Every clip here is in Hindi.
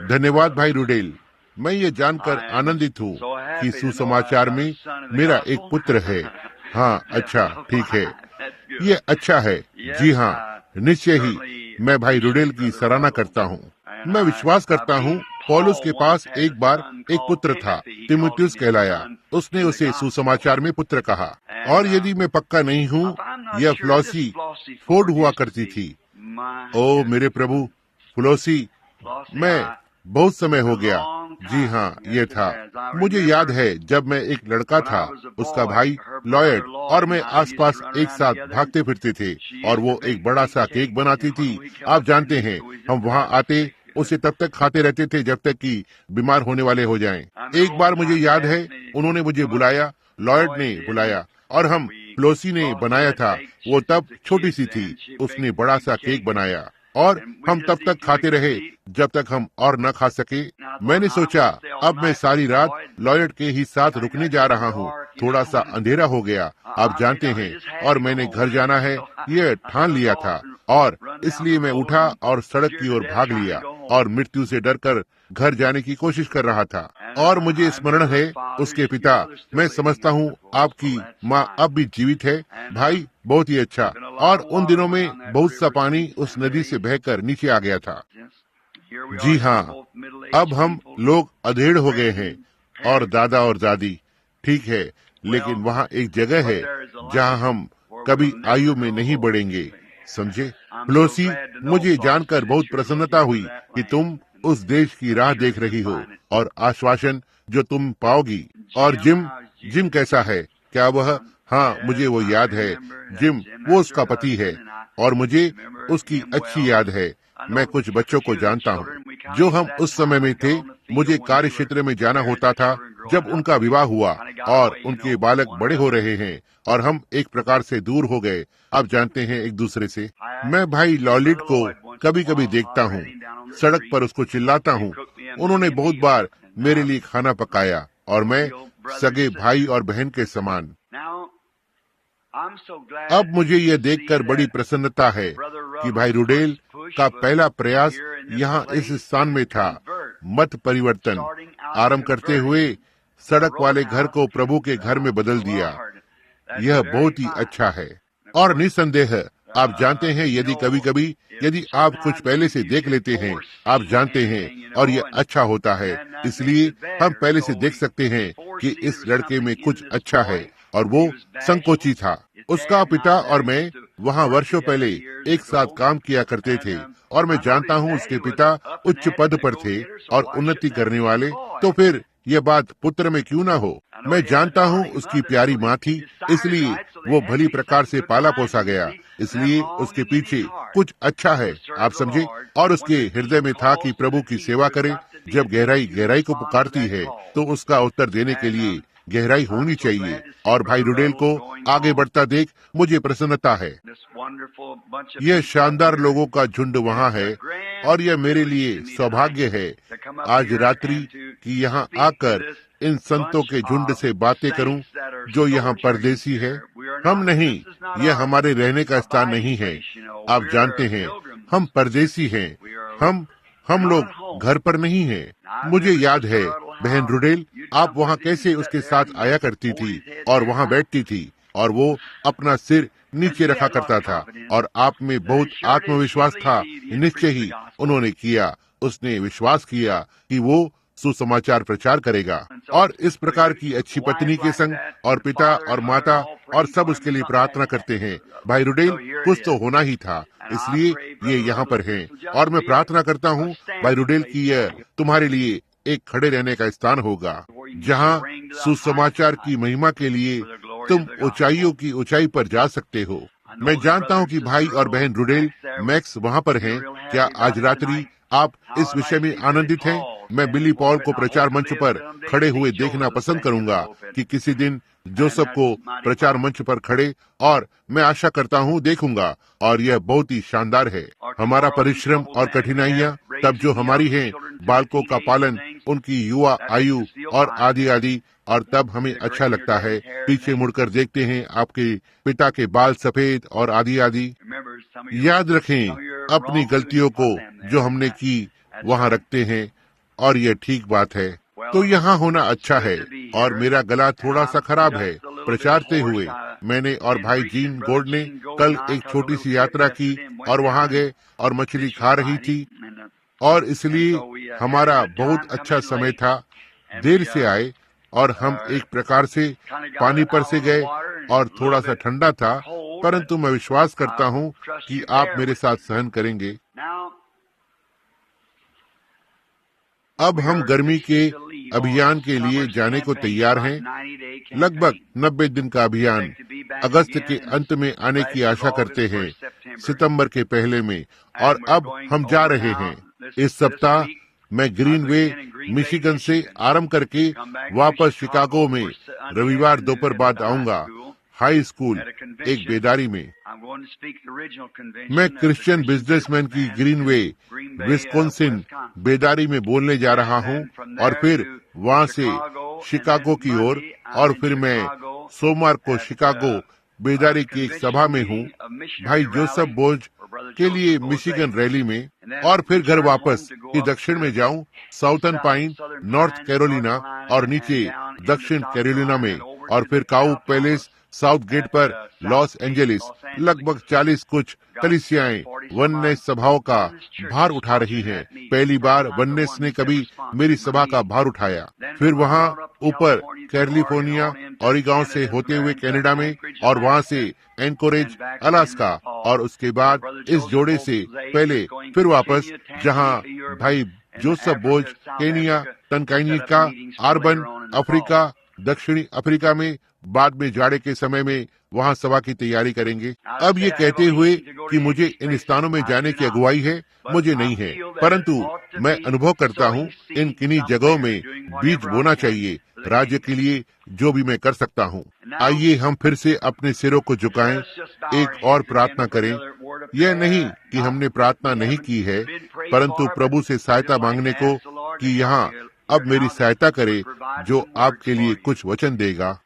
धन्यवाद भाई रुडेल। मैं ये जानकर आनंदित हूँ कि सुसमाचार में मेरा एक पुत्र है। हाँ, अच्छा, ठीक है, ये अच्छा है। जी हाँ, निश्चय ही मैं भाई रुडेल की सराहना करता हूँ। मैं विश्वास करता हूँ पौलुस के पास एक बार एक पुत्र था, तीमुथियुस कहलाया। उसने उसे सुसमाचार में पुत्र कहा। और यदि मैं पक्का नहीं हूँ, यह फ्लॉसी फोर्ड हुआ करती थी। ओ मेरे प्रभु, फ्लॉसी, मैं बहुत समय हो गया। जी हाँ, ये था। मुझे याद है जब मैं एक लड़का था, उसका भाई लॉयड और मैं आसपास एक साथ भागते फिरते थे और वो एक बड़ा सा केक बनाती थी। आप जानते हैं, हम वहाँ आते, उसे तब तक खाते रहते थे जब तक कि बीमार होने वाले हो जाएं। एक बार मुझे याद है, उन्होंने मुझे बुलाया, लॉयड ने बुलाया और हम फ्लोसी ने बनाया था। वो तब छोटी सी थी। उसने बड़ा सा केक बनाया और हम तब तक खाते रहे जब तक हम और न खा सके। मैंने सोचा अब मैं सारी रात लॉयड के ही साथ रुकने जा रहा हूँ। थोड़ा सा अंधेरा हो गया, आप जानते हैं, और मैंने घर जाना है, ये ठान लिया था। और इसलिए मैं उठा और सड़क की ओर भाग लिया और मृत्यु से डरकर घर जाने की कोशिश कर रहा था। और मुझे स्मरण है उसके पिता, मैं समझता हूँ आपकी माँ अब भी जीवित है। भाई, बहुत ही अच्छा। और उन दिनों में बहुत सा पानी उस नदी से बहकर नीचे आ गया था। जी हाँ, अब हम लोग अधेड़ हो गए हैं और दादा और दादी, ठीक है, लेकिन वहाँ एक जगह है जहाँ हम कभी आयु में नहीं बढ़ेंगे, समझे? फ्लोसी, मुझे जानकर बहुत प्रसन्नता हुई कि तुम उस देश की राह देख रही हो और आश्वासन जो तुम पाओगी। और जिम कैसा है? क्या वह? हाँ, मुझे वो याद है। जिम, वो उसका पति है और मुझे उसकी अच्छी याद है। मैं कुछ बच्चों को जानता हूँ जो हम उस समय में थे। मुझे कार्य क्षेत्र में जाना होता था जब उनका विवाह हुआ और उनके बालक बड़े हो रहे हैं और हम एक प्रकार से दूर हो गए, आप जानते हैं, एक दूसरे से। मैं भाई लॉलिड को कभी कभी देखता हूँ, सड़क पर उसको चिल्लाता हूँ। उन्होंने बहुत बार मेरे लिए खाना पकाया और मैं सगे भाई और बहन के समान। अब मुझे यह देखकर बड़ी प्रसन्नता है कि भाई रुडेल का पहला प्रयास यहाँ इस स्थान में था, मत परिवर्तन आरंभ करते हुए सड़क वाले घर को प्रभु के घर में बदल दिया। यह बहुत ही अच्छा है। और निसंदेह आप जानते हैं, यदि आप कुछ पहले से देख लेते हैं, आप जानते हैं, और यह अच्छा होता है। इसलिए हम पहले से देख सकते हैं कि इस लड़के में कुछ अच्छा है और वो संकोची था। उसका पिता और मैं वहाँ वर्षों पहले एक साथ काम किया करते थे और मैं जानता हूँ उसके पिता उच्च पद पर थे और उन्नति करने वाले। तो फिर यह बात पुत्र में क्यों ना हो? मैं जानता हूँ उसकी प्यारी माँ थी, इसलिए वो भली प्रकार से पाला पोसा गया। इसलिए उसके पीछे कुछ अच्छा है, आप समझे? और उसके हृदय में था कि प्रभु की सेवा करे। जब गहराई को पुकारती है तो उसका उत्तर देने के लिए गहराई होनी चाहिए। और भाई रुडेल को आगे बढ़ता देख मुझे प्रसन्नता है। यह शानदार लोगों का झुंड वहाँ है और यह मेरे लिए सौभाग्य है आज रात्रि की यहाँ आकर इन संतों के झुंड से बातें करूं जो यहाँ परदेसी है। हम नहीं, यह हमारे रहने का स्थान नहीं है। आप जानते हैं, हम परदेसी हैं। हम लोग घर पर नहीं हैं। मुझे याद है बहन रुडेल, आप वहाँ कैसे उसके साथ आया करती थी और वहाँ बैठती थी और वो अपना सिर नीचे रखा करता था और आप में बहुत आत्मविश्वास था। निश्चय ही उन्होंने किया, उसने विश्वास किया कि वो सुसमाचार प्रचार करेगा और इस प्रकार की अच्छी पत्नी के संग और पिता और माता और सब उसके लिए प्रार्थना करते हैं। भाई रुडेल, कुछ तो होना ही था, इसलिए ये यहाँ पर हैं और मैं प्रार्थना करता हूँ भाई रुडेल की यह तुम्हारे लिए एक खड़े रहने का स्थान होगा जहाँ सुसमाचार की महिमा के लिए तुम ऊंचाइयों की ऊंचाई पर जा सकते हो। मैं जानता हूँ कि भाई और बहन रुडेल मैक्स वहाँ पर हैं। क्या आज रात्रि आप इस विषय में आनंदित हैं? मैं बिली पॉल को प्रचार मंच पर खड़े हुए देखना पसंद करूंगा कि किसी दिन जोसेफ को प्रचार मंच पर खड़े, और मैं आशा करता हूँ देखूंगा, और यह बहुत ही शानदार है। हमारा परिश्रम और कठिनाइयाँ तब जो हमारी हैं, बालकों का पालन, उनकी युवा आयु और आदि आदि, और तब हमें अच्छा लगता है। पीछे मुड़कर देखते हैं, आपके पिता के बाल सफेद और आदि आदि। याद रखें अपनी गलतियों को जो हमने की वहाँ रखते हैं और यह ठीक बात है। तो यहाँ होना अच्छा है और मेरा गला थोड़ा सा खराब है। प्रचारते हुए मैंने और भाई जीन गोल्ड ने कल एक छोटी सी यात्रा की और वहाँ गए और मछली खा रही थी और इसलिए हमारा बहुत अच्छा समय था। देर से आए और हम एक प्रकार से पानी पर से गए और थोड़ा सा ठंडा था, परंतु मैं विश्वास करता हूँ कि आप मेरे साथ सहन करेंगे। अब हम गर्मी के अभियान के लिए जाने को तैयार हैं। लगभग 90 दिन का अभियान अगस्त के अंत में आने की आशा करते हैं, सितंबर के पहले में, और अब हम जा रहे हैं। इस सप्ताह मैं ग्रीनवे मिशिगन से आरंभ करके वापस शिकागो में रविवार दोपहर बाद आऊंगा, हाई स्कूल एक बेदारी में। मैं क्रिश्चियन बिजनेसमैन की ग्रीनवे विस्कॉन्सिन बेदारी में बोलने जा रहा हूं और फिर वहां से शिकागो की ओर, और फिर मैं सोमवार को शिकागो बेदारी की एक सभा में हूं भाई जोसेफ बोज के लिए मिशिगन रैली में, और फिर घर वापस कि दक्षिण में जाऊं, साउथर्न पाइन, नॉर्थ कैरोलिना और नीचे दक्षिण कैरोलिना में, और फिर काउ पैलेस साउथ गेट पर लॉस एंजलिस। लगभग 40 कुछ कलीसियाएं वननेस सभाओं का भार उठा रही हैं। पहली बार वननेस ने कभी मेरी सभा का भार उठाया। फिर वहां ऊपर कैलिफोर्निया ओरेगॉन से होते हुए कनाडा में, और वहां से एंकोरेज अलास्का, और उसके बाद इस जोड़े से पहले फिर वापस जहां भाई जोसेफ बोज केनिया, टनकाइनिका, आर्बन, अफ्रीका, दक्षिणी अफ्रीका में, बाद में जाड़े के समय में वहां सभा की तैयारी करेंगे। अब ये कहते हुए कि मुझे इन स्थानों में जाने की अगुवाई है, मुझे नहीं है, परंतु मैं अनुभव करता हूँ इन किन्हीं जगहों में बीज बोना चाहिए राज्य के लिए, जो भी मैं कर सकता हूँ। आइए हम फिर से अपने सिरों को झुकाएं, एक और प्रार्थना करें। यह नहीं कि हमने प्रार्थना नहीं की है, परंतु प्रभु से सहायता मांगने को कि यहाँ अब मेरी सहायता करे, जो आपके लिए कुछ वचन देगा।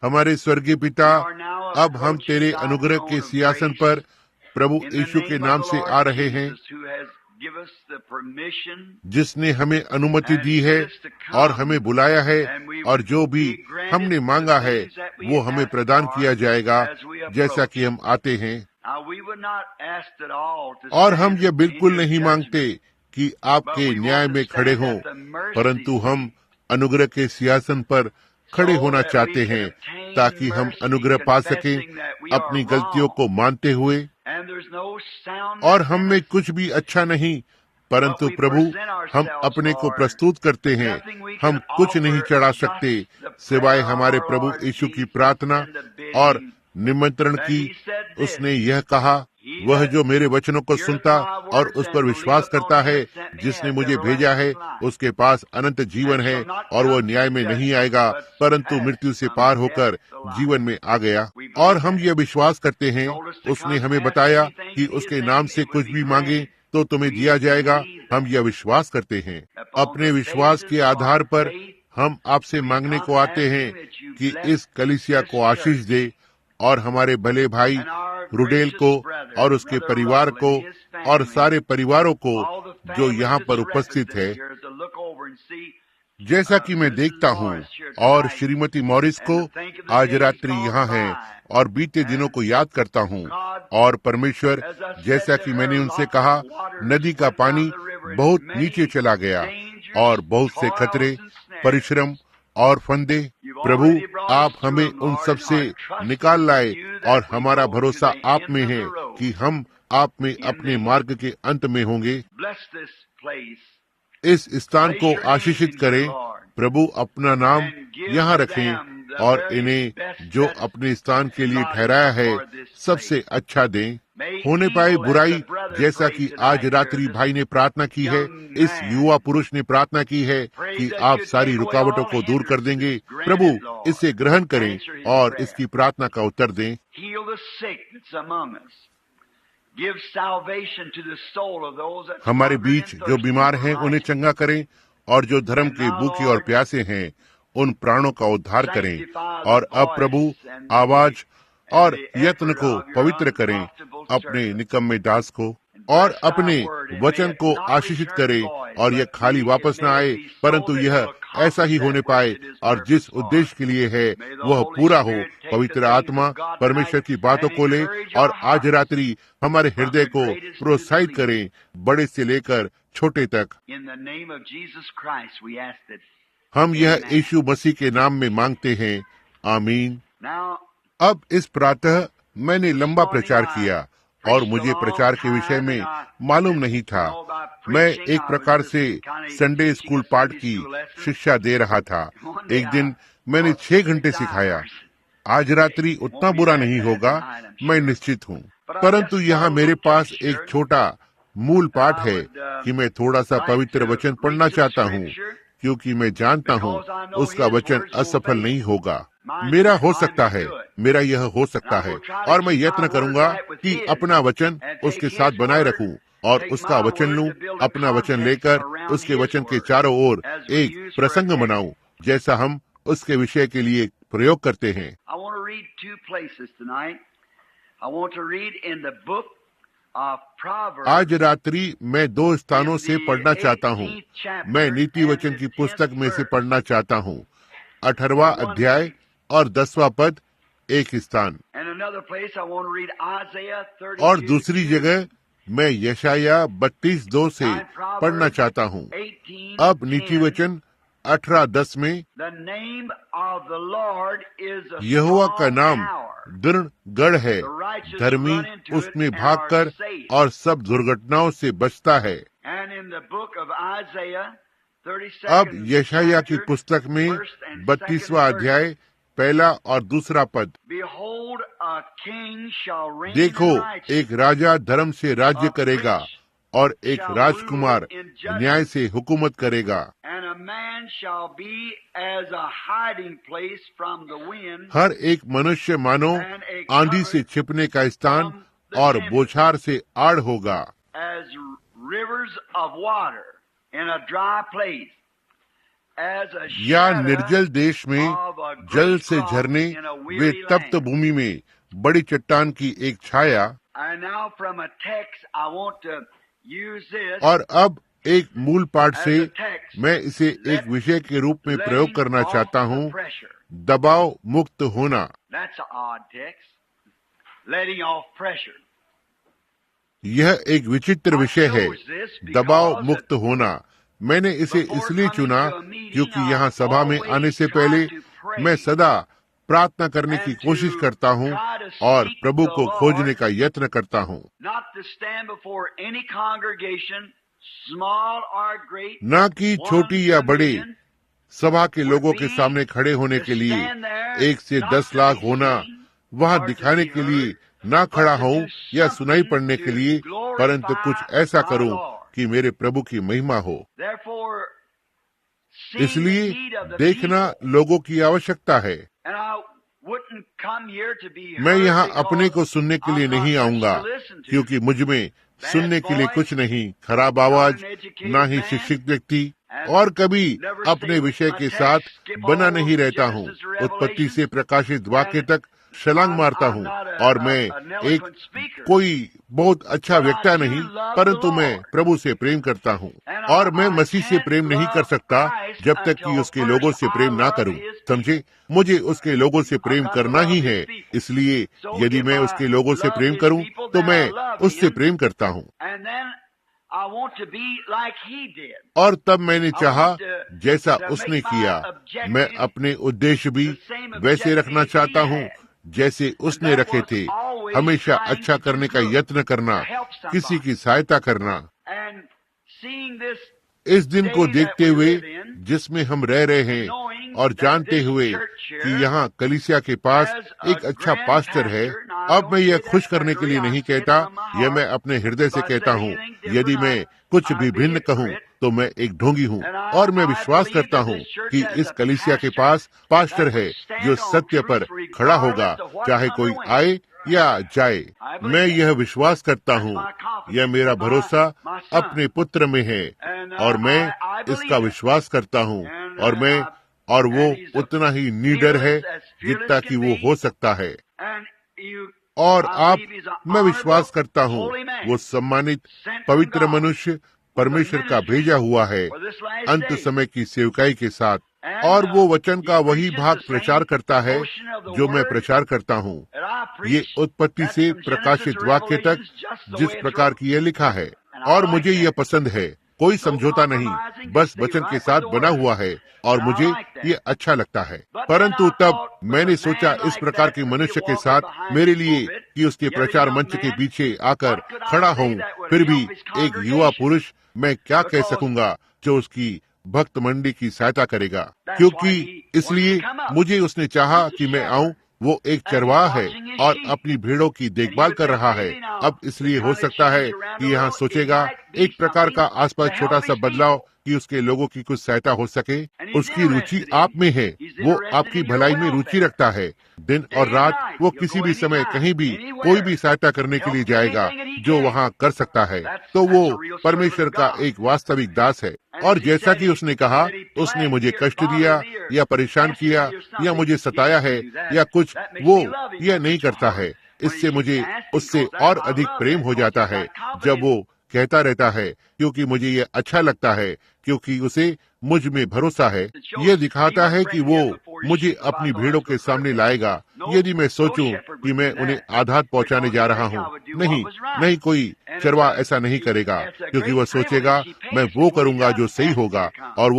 हमारे स्वर्गीय पिता, अब हम तेरे अनुग्रह के सिंहासन पर प्रभु यीशु के नाम से आ रहे हैं, जिसने हमें अनुमति दी है और हमें बुलाया है, और जो भी हमने मांगा है वो हमें प्रदान किया जाएगा जैसा कि हम आते हैं। और हम ये बिल्कुल नहीं मांगते कि आपके न्याय में खड़े हों, परंतु हम अनुग्रह के सिंहासन पर खड़े होना चाहते हैं ताकि हम अनुग्रह पा सकें अपनी गलतियों को मानते हुए। और हम में कुछ भी अच्छा नहीं, परंतु प्रभु हम अपने को प्रस्तुत करते हैं। हम कुछ नहीं चढ़ा सकते सिवाय हमारे प्रभु यीशु की प्रार्थना और निमंत्रण की। उसने यह कहा, वह जो मेरे वचनों को सुनता और उस पर विश्वास करता है जिसने मुझे भेजा है, उसके पास अनंत जीवन है, और वो न्याय में नहीं आएगा, परंतु मृत्यु से पार होकर जीवन में आ गया। और हम यह विश्वास करते हैं, उसने हमें बताया कि उसके नाम से कुछ भी मांगे तो तुम्हें दिया जाएगा। हम यह विश्वास करते हैं। अपने विश्वास के आधार पर हम आपसे मांगने को आते हैं कि इस कलीसिया को आशीष दे, और हमारे भले भाई रुडेल को और उसके परिवार को और सारे परिवारों को जो यहाँ पर उपस्थित है। जैसा कि मैं देखता हूँ और श्रीमती मॉरिस को आज रात्रि यहाँ हैं, और बीते दिनों को याद करता हूँ, और परमेश्वर, जैसा कि मैंने उनसे कहा, नदी का पानी बहुत नीचे चला गया और बहुत से खतरे, परिश्रम और फंदे। प्रभु आप हमें उन सब से निकाल लाए, और हमारा भरोसा आप में है कि हम आप में अपने मार्ग के अंत में होंगे। इस स्थान को आशीषित करें प्रभु, अपना नाम यहाँ रखें और इन्हें जो अपने स्थान के लिए ठहराया है सबसे अच्छा दें। होने पाए बुराई, जैसा कि आज रात्रि भाई ने प्रार्थना की है, इस युवा पुरुष ने प्रार्थना की है कि आप सारी रुकावटों को दूर कर देंगे। प्रभु इसे ग्रहण करें और इसकी प्रार्थना का उत्तर दें। हमारे बीच जो बीमार हैं उन्हें चंगा करें, और जो धर्म के भूखे और प्यासे हैं उन प्राणों का उद्धार करें। और अब प्रभु आवाज और यत्न को पवित्र करें अपने निकम्मे दास को। और अपने वचन को आशीषित करे और यह खाली वापस न आए, परंतु यह ऐसा ही होने पाए और जिस उद्देश्य के लिए है वह पूरा हो। पवित्र आत्मा परमेश्वर की बातों को ले और आज रात्रि हमारे हृदय को प्रोत्साहित करें, बड़े से लेकर छोटे तक। हम यह यीशु मसीह के नाम में मांगते हैं, आमीन। अब इस प्रातः मैंने लंबा प्रचार किया और मुझे प्रचार के विषय में मालूम नहीं था। मैं एक प्रकार से संडे स्कूल पाठ की शिक्षा दे रहा था। एक दिन मैंने 6 घंटे सिखाया। आज रात्रि उतना बुरा नहीं होगा, मैं निश्चित हूँ, परंतु यहाँ मेरे पास एक छोटा मूल पाठ है कि मैं थोड़ा सा पवित्र वचन पढ़ना चाहता हूँ, क्योंकि मैं जानता हूँ उसका वचन असफल नहीं होगा। मेरा हो सकता है, मेरा यह हो सकता है, और मैं यत्न करूंगा कि अपना वचन उसके साथ बनाए रखूं और उसका वचन लूं, अपना वचन लेकर उसके वचन के चारों ओर एक प्रसंग बनाऊं, जैसा हम उसके विषय के लिए प्रयोग करते हैं। आज रात्रि मैं 2 स्थानों से पढ़ना चाहता हूँ। मैं नीति वचन की पुस्तक में से पढ़ना चाहता हूँ, 18वां अध्याय और 10वां पद एक स्थान, और दूसरी जगह मैं यशाया 32:2 से पढ़ना चाहता हूँ। अब नीति वचन 18:10 में, यहोवा का नाम दृढ़ गढ़ है, धर्मी उसमें भागकर और सब दुर्घटनाओं से बचता है। अब यशाया की पुस्तक में 32वां अध्याय 1 और 2 पद, देखो एक राजा धर्म से राज्य करेगा और एक राजकुमार न्याय से हुकूमत करेगा। हर एक मनुष्य मानो आंधी से छिपने का स्थान और बौछार से आड़ होगा। या निर्जल देश में जल से झरने, वे तप्त भूमि में बड़ी चट्टान की एक छाया। और अब एक मूल पाठ से मैं इसे एक विषय के रूप में प्रयोग करना चाहता हूँ, दबाव मुक्त होना। यह एक विचित्र विषय है, दबाव मुक्त होना। मैंने इसे इसलिए चुना क्योंकि यहाँ सभा में आने से पहले मैं सदा प्रार्थना करने की कोशिश करता हूँ और प्रभु को खोजने का यत्न करता हूँ। न कि छोटी या बड़े सभा के लोगों के सामने खड़े होने के लिए 1 से 10 लाख होना, वहाँ दिखाने के लिए न खड़ा हूँ या सुनाई पड़ने के लिए, परंतु कुछ ऐसा करूँ कि मेरे प्रभु की महिमा हो। इसलिए देखना लोगों की आवश्यकता है। मैं यहाँ अपने को सुनने के लिए नहीं आऊंगा, क्योंकि मुझ में सुनने के लिए कुछ नहीं, खराब आवाज, ना ही शिक्षित व्यक्ति, और कभी अपने विषय के साथ बना नहीं रहता हूँ। उत्पत्ति से प्रकाशित वाक्य तक छलांग मारता हूँ, और मैं एक कोई बहुत अच्छा वक्ता नहीं, परंतु मैं प्रभु से प्रेम करता हूँ। और मैं मसीह से प्रेम नहीं कर सकता जब तक कि उसके लोगों से प्रेम ना करूँ। समझे, मुझे उसके लोगों से प्रेम करना ही है। इसलिए यदि मैं उसके लोगों से प्रेम करूँ तो मैं उससे प्रेम करता हूँ। और तब मैंने चाहा जैसा उसने किया। मैं अपने उद्देश्य भी वैसे रखना चाहता हूँ जैसे उसने रखे थे। हमेशा अच्छा करने का यत्न करना, किसी की सहायता करना। इस दिन को देखते हुए जिसमें हम रह रहे हैं, और जानते हुए कि यहाँ कलीसिया के पास एक अच्छा पास्टर है। अब मैं यह खुश करने के लिए नहीं कहता, यह मैं अपने हृदय से कहता हूँ। यदि मैं कुछ भी भिन्न कहूँ तो मैं एक ढोंगी हूँ, और मैं विश्वास करता हूँ कि इस कलीसिया के पास पास्टर है जो सत्य पर खड़ा होगा, चाहे कोई आए या जाए। मैं यह विश्वास करता हूँ, यह मेरा भरोसा अपने पुत्र में है, और मैं इसका विश्वास करता हूँ, और वो उतना ही निडर है जितना कि वो हो सकता है। और मैं विश्वास करता हूँ वो सम्मानित पवित्र मनुष्य परमेश्वर का भेजा हुआ है अंत समय की सेवकाई के साथ, और वो वचन का वही भाग प्रचार करता है जो मैं प्रचार करता हूँ। ये उत्पत्ति से प्रकाशित वाक्य तक जिस प्रकार की यह लिखा है, और मुझे यह पसंद है। कोई समझौता नहीं, बस वचन के साथ बना हुआ है, और मुझे ये अच्छा लगता है। परंतु तब मैंने सोचा इस प्रकार के मनुष्य के साथ मेरे लिए कि उसके प्रचार मंच के पीछे आकर खड़ा हूँ, फिर भी एक युवा पुरुष, मैं क्या कह सकूंगा जो उसकी भक्त मंडली की सहायता करेगा, क्योंकि इसलिए मुझे उसने चाहा कि मैं आऊं। वो एक चरवाहा है और अपनी भेड़ों की देखभाल कर रहा है। अब इसलिए हो सकता है कि यहाँ सोचेगा एक प्रकार का आसपास छोटा सा बदलाव कि उसके लोगों की कुछ सहायता हो सके। उसकी रुचि आप में है, वो आपकी भलाई में रुचि रखता है। दिन और रात वो किसी भी समय कहीं भी कोई भी सहायता करने के लिए जाएगा जो वहाँ कर सकता है। तो वो परमेश्वर का एक वास्तविक दास है। और जैसा कि उसने कहा, उसने मुझे कष्ट दिया या परेशान किया या मुझे सताया है या कुछ, वो यह नहीं करता है। इससे मुझे उससे और अधिक प्रेम हो जाता है जब वो कहता रहता है, क्योंकि मुझे ये अच्छा लगता है, क्योंकि उसे मुझ में भरोसा है। ये दिखाता है कि वो मुझे अपनी भेड़ों के सामने लाएगा। यदि मैं सोचूं कि मैं उन्हें आघात पहुंचाने जा रहा हूं, नहीं, कोई चरवा ऐसा नहीं करेगा, क्योंकि वह सोचेगा मैं वो करूंगा जो सही होगा। और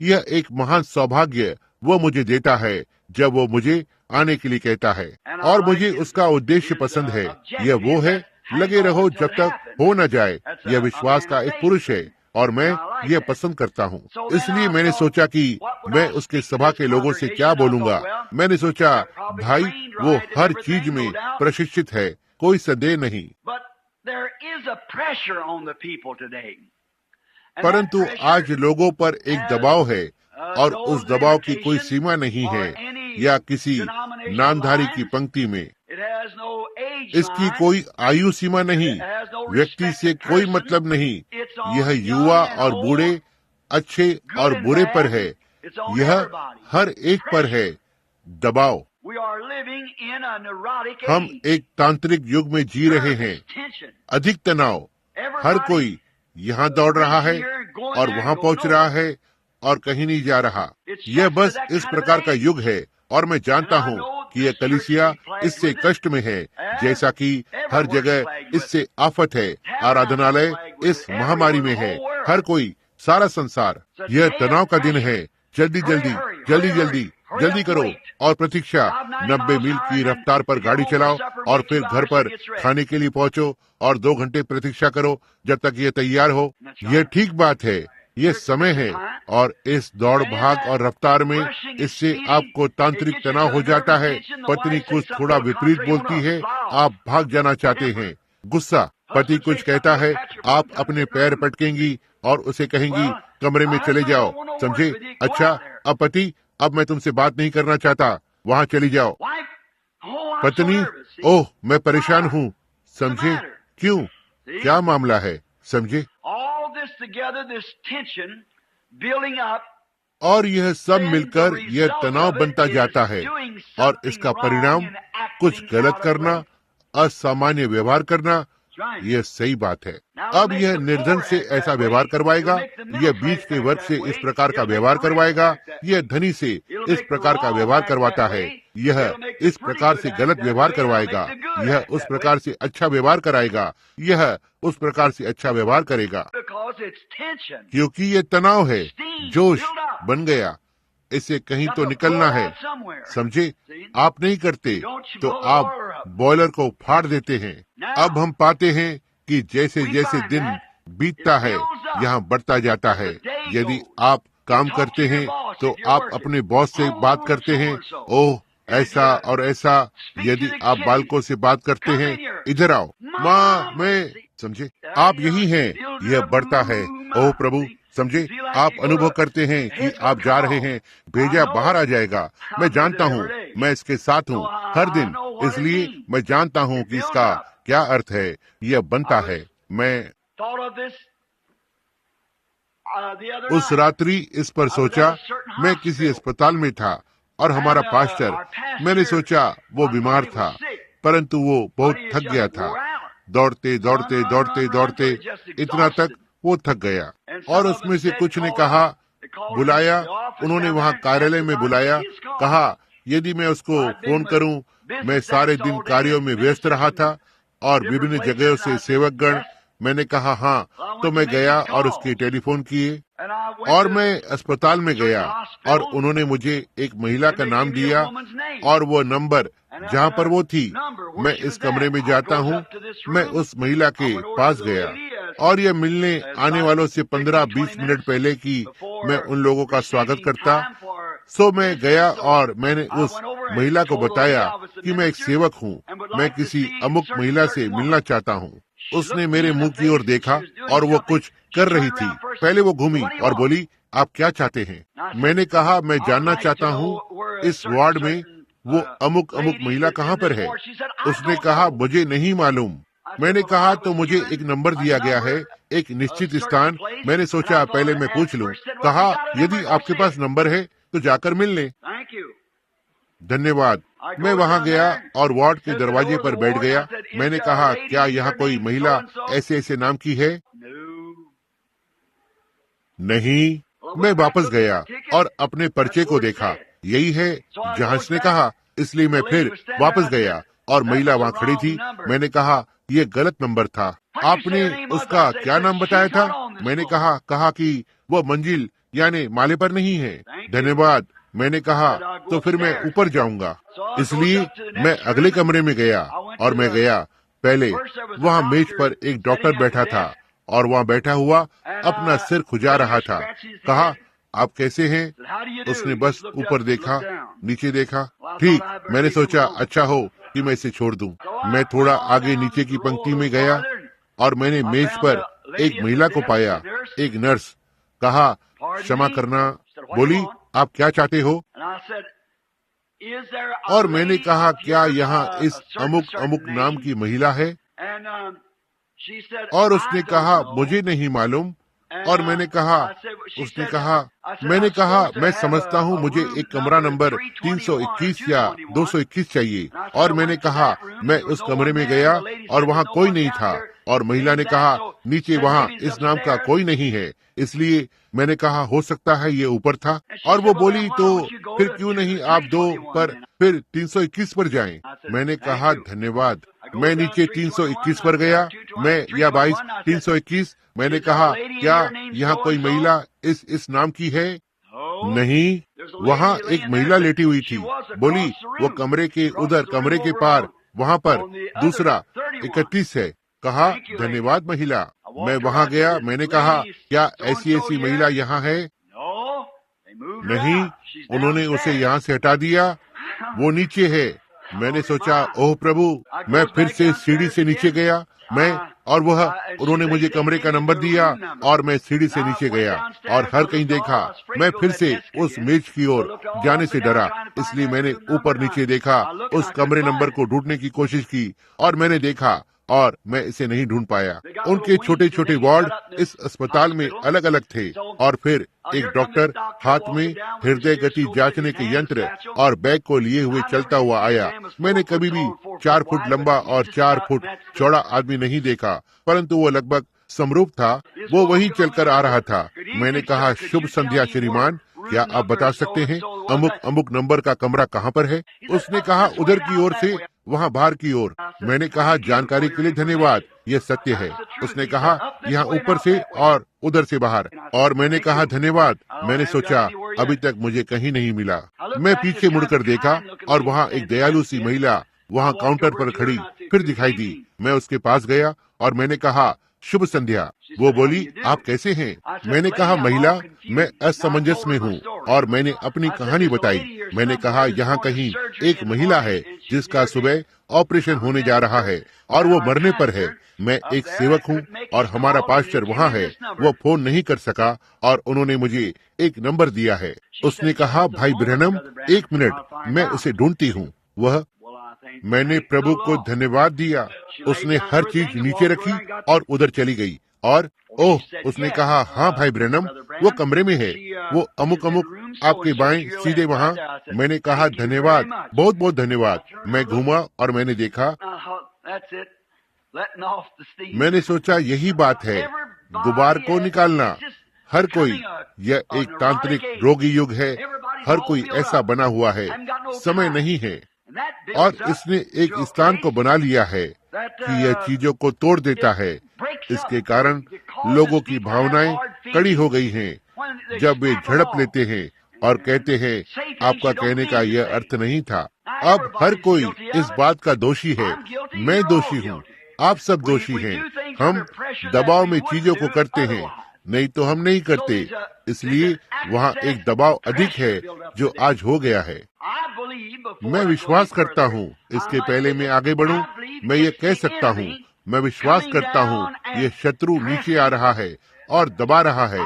यह एक महान सौभाग्य वो मुझे देता है जब वो मुझे आने के लिए कहता है, और मुझे उसका उद्देश्य पसंद है। यह वो है, लगे रहो जब तक हो न जाए। यह विश्वास का एक पुरुष है और मैं ये पसंद करता हूँ। इसलिए मैंने सोचा कि मैं उसके सभा के लोगों से क्या बोलूंगा। मैंने सोचा, भाई वो हर चीज में प्रशिक्षित है, कोई संदेह नहीं, परंतु आज लोगों पर एक दबाव है, और उस दबाव की कोई सीमा नहीं है, या किसी नामधारी की पंक्ति में इसकी कोई आयु सीमा नहीं, व्यक्ति से कोई मतलब नहीं। यह युवा और बूढ़े, अच्छे और बुरे पर है, यह हर एक पर है दबाव। हम एक तांत्रिक युग में जी रहे हैं, अधिक तनाव। हर कोई यहाँ दौड़ रहा है और वहाँ पहुँच रहा है और कहीं नहीं जा रहा। यह बस इस प्रकार का युग है, और मैं जानता हूँ कि यह कलीसिया इससे कष्ट में है, जैसा कि हर जगह इससे आफत है। आराधनालय इस महामारी में है, हर कोई, सारा संसार। यह तनाव का दिन है। जल्दी करो और प्रतीक्षा। 90 मील की रफ्तार पर गाड़ी चलाओ और फिर घर पर खाने के लिए पहुंचो और 2 घंटे प्रतीक्षा करो जब तक ये तैयार हो। यह ठीक बात है, ये समय है, और इस दौड़ भाग और रफ्तार में इससे आपको तांत्रिक तनाव हो जाता है। पत्नी कुछ थोड़ा विपरीत बोलती है, आप भाग जाना चाहते हैं। गुस्सा, पति कुछ कहता है, आप अपने पैर पटकेंगी और उसे कहेंगी कमरे में चले जाओ। समझे? अच्छा, अब पति, अब मैं तुमसे बात नहीं करना चाहता, वहाँ चली जाओ। पत्नी, ओह मैं परेशान हूँ। समझे? क्यों? क्या मामला है? समझे? और यह सब मिलकर यह तनाव बनता जाता है, और इसका परिणाम कुछ गलत करना, असामान्य व्यवहार करना। यह सही बात है। अब यह निर्धन से ऐसा व्यवहार करवाएगा, यह बीच के वर्ग से इस प्रकार का व्यवहार करवाएगा, यह धनी से इस प्रकार का व्यवहार करवाता है, यह इस प्रकार से गलत व्यवहार करवाएगा, यह उस प्रकार से अच्छा व्यवहार कराएगा, यह उस प्रकार से अच्छा व्यवहार करेगा, क्योंकि ये तनाव है, जोश बन गया। इसे कहीं तो निकलना है। समझे? आप नहीं करते तो आप बॉयलर को फाड़ देते हैं। अब हम पाते हैं कि जैसे जैसे दिन बीतता है, यहाँ बढ़ता जाता है। यदि आप काम करते हैं तो आप अपने बॉस से बात करते हैं, ओह ऐसा और ऐसा। यदि आप बालकों से बात करते हैं, इधर आओ माँ, मैं। समझे? आप यही हैं। यह बढ़ता है। ओह प्रभु, समझे? आप अनुभव करते हैं कि आप जा रहे हैं, भेजा बाहर आ जाएगा। मैं जानता हूँ, मैं इसके साथ हूँ हर दिन, इसलिए मैं जानता हूँ कि इसका क्या अर्थ है। यह बनता है। मैं उस रात्रि इस पर सोचा। मैं किसी अस्पताल में था और हमारा पास्टर, मैंने सोचा वो बीमार था। परंतु वो बहुत थक गया था। दौड़ते दौड़ते दौड़ते दौड़ते इतना तक वो थक गया। और उसमें से कुछ ने कहा, बुलाया, उन्होंने वहाँ कार्यालय में बुलाया, कहा यदि मैं उसको फोन करूं। मैं सारे दिन कार्यों में व्यस्त रहा था और विभिन्न जगहों से सेवकगण। मैंने कहा हाँ, तो मैं गया और उसके टेलीफोन किए और मैं अस्पताल में गया और उन्होंने मुझे एक महिला का नाम दिया और वो नंबर जहाँ पर वो थी। मैं इस कमरे में जाता हूँ, मैं उस महिला के पास गया और यह मिलने आने वालों से 15-20 मिनट पहले की मैं उन लोगों का स्वागत करता। सो मैं गया और मैंने उस महिला को बताया कि मैं एक सेवक हूँ, मैं किसी अमुक महिला से मिलना चाहता हूँ। उसने मेरे मुंह की ओर देखा और वो कुछ कर रही थी। पहले वो घूमी और बोली, आप क्या चाहते हैं? मैंने कहा, मैं जानना चाहता हूँ इस वार्ड में वो अमुक अमुक महिला कहाँ पर है। उसने कहा, मुझे नहीं मालूम। मैंने कहा, तो मुझे एक नंबर दिया गया है, एक निश्चित स्थान। मैंने सोचा पहले मैं पूछ लूं। कहा, यदि आपके पास नंबर है तो जाकर मिल ले। धन्यवाद। मैं वहाँ गया और वार्ड के दरवाजे पर बैठ गया। मैंने कहा, क्या यहाँ कोई महिला ऐसे ऐसे नाम की है? नहीं। मैं वापस गया और अपने पर्चे को देखा, यही है जहाँ इसने कहा। इसलिए मैं फिर वापस गया और महिला वहाँ खड़ी थी। मैंने कहा, ये गलत नंबर था। आपने उसका क्या नाम बताया था? मैंने कहा कि वो मंजिल यानी माले पर नहीं है। धन्यवाद। मैंने कहा, तो फिर मैं ऊपर जाऊंगा। इसलिए मैं अगले कमरे में गया और मैं गया। पहले वहाँ मेज पर एक डॉक्टर बैठा था और वहाँ बैठा हुआ अपना सिर खुजा रहा था। कहा, आप कैसे हैं? उसने बस ऊपर देखा, नीचे देखा। ठीक। मैंने सोचा अच्छा हो कि मैं इसे छोड़ दूं। मैं थोड़ा आगे नीचे की पंक्ति में गया और मैंने मेज पर एक महिला को पाया, एक नर्स। कहा, क्षमा करना। बोली, आप क्या चाहते हो? और मैंने कहा, क्या यहाँ इस अमुक अमुक नाम की महिला है? और उसने कहा, मुझे नहीं मालूम। और मैंने कहा, मैं समझता हूँ मुझे एक कमरा नंबर 321 या 221 चाहिए। और मैंने कहा, मैं उस कमरे में गया और वहाँ कोई नहीं था। और महिला ने कहा, नीचे वहाँ इस नाम का कोई नहीं है। इसलिए मैंने कहा, हो सकता है ये ऊपर था। और वो बोली, तो फिर क्यों नहीं आप 2 पर फिर 321 पर जाएं? मैंने कहा, धन्यवाद। मैं नीचे 321 पर गया। मैं या 22 321। मैंने कहा, क्या यहाँ कोई महिला इस नाम की है? नहीं। वहाँ एक महिला लेटी हुई थी। बोली, वो कमरे के उधर, कमरे के पार, वहाँ पर दूसरा 31 है। कहा, धन्यवाद महिला। मैं वहाँ गया। मैंने कहा, क्या ऐसी ऐसी महिला यहाँ है? नहीं। उन्होंने उसे यहाँ से हटा दिया। वो नीचे है। मैंने सोचा, ओह प्रभु। मैं फिर से सीढ़ी से नीचे गया। उन्होंने मुझे कमरे का नंबर दिया और मैं सीढ़ी से नीचे गया और हर कहीं देखा। मैं फिर से उस मेज की ओर जाने से डरा। इसलिए मैंने ऊपर नीचे देखा, उस कमरे नंबर को ढूंढने की कोशिश की और मैंने देखा और मैं इसे नहीं ढूंढ पाया। उनके छोटे छोटे वार्ड इस अस्पताल में अलग अलग थे। और फिर एक डॉक्टर हाथ में हृदय गति जांचने के यंत्र और बैग को लिए हुए चलता हुआ आया। मैंने कभी भी 4 फुट लंबा और 4 फुट चौड़ा आदमी नहीं देखा, परंतु वो लगभग समरूप था। वो वही चलकर आ रहा था। मैंने कहा, शुभ संध्या श्रीमान, क्या आप बता सकते हैं अमुक अमुक नंबर का कमरा कहाँ पर है? उसने कहा, उधर की ओर से, वहाँ बाहर की ओर। मैंने कहा, जानकारी के लिए धन्यवाद, यह सत्य है। उसने कहा, यहाँ ऊपर से और उधर से बाहर। और मैंने कहा, धन्यवाद। मैंने सोचा अभी तक मुझे कहीं नहीं मिला। मैं पीछे मुड़कर देखा और वहाँ एक दयालु सी महिला वहाँ काउंटर पर खड़ी फिर दिखाई दी। मैं उसके पास गया और मैंने कहा, शुभ संध्या। वो बोली, आप कैसे हैं? मैंने कहा, महिला, मैं असमंजस में हूँ और मैंने अपनी कहानी बताई। मैंने कहा, यहाँ कहीं एक महिला है जिसका सुबह ऑपरेशन होने जा रहा है और वो मरने पर है। मैं एक सेवक हूँ और हमारा पास्टर वहाँ है। वो फोन नहीं कर सका और उन्होंने मुझे एक नंबर दिया है। उसने कहा, भाई ब्रैनम, 1 मिनट, मैं उसे ढूंढती हूँ। वह मैंने प्रभु को धन्यवाद दिया। उसने हर चीज नीचे रखी और उधर चली गई। और ओह, उसने कहा, हाँ भाई ब्रैनम, वो कमरे में है। वो अमुक अमुक आपके बाएं सीधे वहाँ। मैंने कहा धन्यवाद, बहुत बहुत धन्यवाद। मैं घूमा और मैंने देखा। मैंने सोचा यही बात है, गुबार को निकालना। हर कोई, यह एक तांत्रिक रोगी युग है, हर कोई ऐसा बना हुआ है, समय नहीं है। और इसने एक स्थान को बना लिया है कि यह चीजों को तोड़ देता है। इसके कारण लोगों की भावनाएं कड़ी हो गई हैं। जब वे झड़प लेते हैं और कहते हैं आपका कहने का यह अर्थ नहीं था। अब हर कोई इस बात का दोषी है। मैं दोषी हूँ, आप सब दोषी हैं। हम दबाव में चीजों को करते हैं, नहीं तो हम नहीं करते। इसलिए वहाँ एक दबाव अधिक है जो आज हो गया है। मैं विश्वास करता हूँ, इसके पहले मैं आगे बढ़ूं, मैं ये कह सकता हूँ, मैं विश्वास करता हूँ ये शत्रु नीचे आ रहा है और दबा रहा है।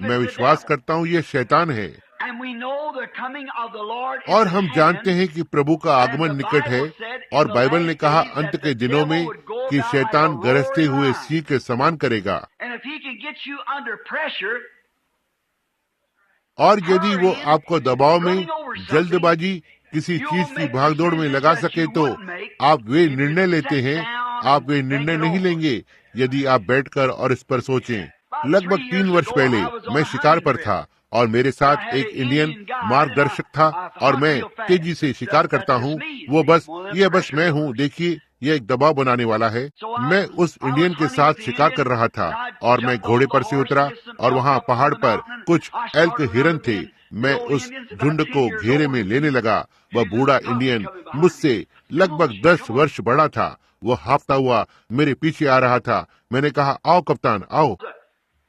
मैं विश्वास करता हूँ ये शैतान है। और हम जानते हैं कि प्रभु का आगमन निकट है। और बाइबल ने कहा अंत के दिनों में कि शैतान गरजते हुए सिंह के समान करेगा। और यदि वो आपको दबाव में, जल्दबाजी, किसी चीज की भागदौड़ में लगा सके तो आप वे निर्णय लेते हैं। आप वे निर्णय नहीं लेंगे यदि आप बैठकर और इस पर सोचें। लगभग 3 वर्ष पहले मैं शिकार पर था और मेरे साथ एक इंडियन मार्गदर्शक था और मैं तेजी से शिकार करता हूँ। वो बस मैं हूँ। देखिए, यह एक दबाव बनाने वाला है। मैं उस इंडियन के साथ शिकार कर रहा था और मैं घोड़े पर से उतरा और वहाँ पहाड़ पर कुछ एल्क हिरन थे। मैं उस झुंड को घेरे में लेने लगा। वह बूढ़ा इंडियन मुझसे लगभग 10 वर्ष बड़ा था। वह हाफता हुआ मेरे पीछे आ रहा था। मैंने कहा आओ कप्तान आओ।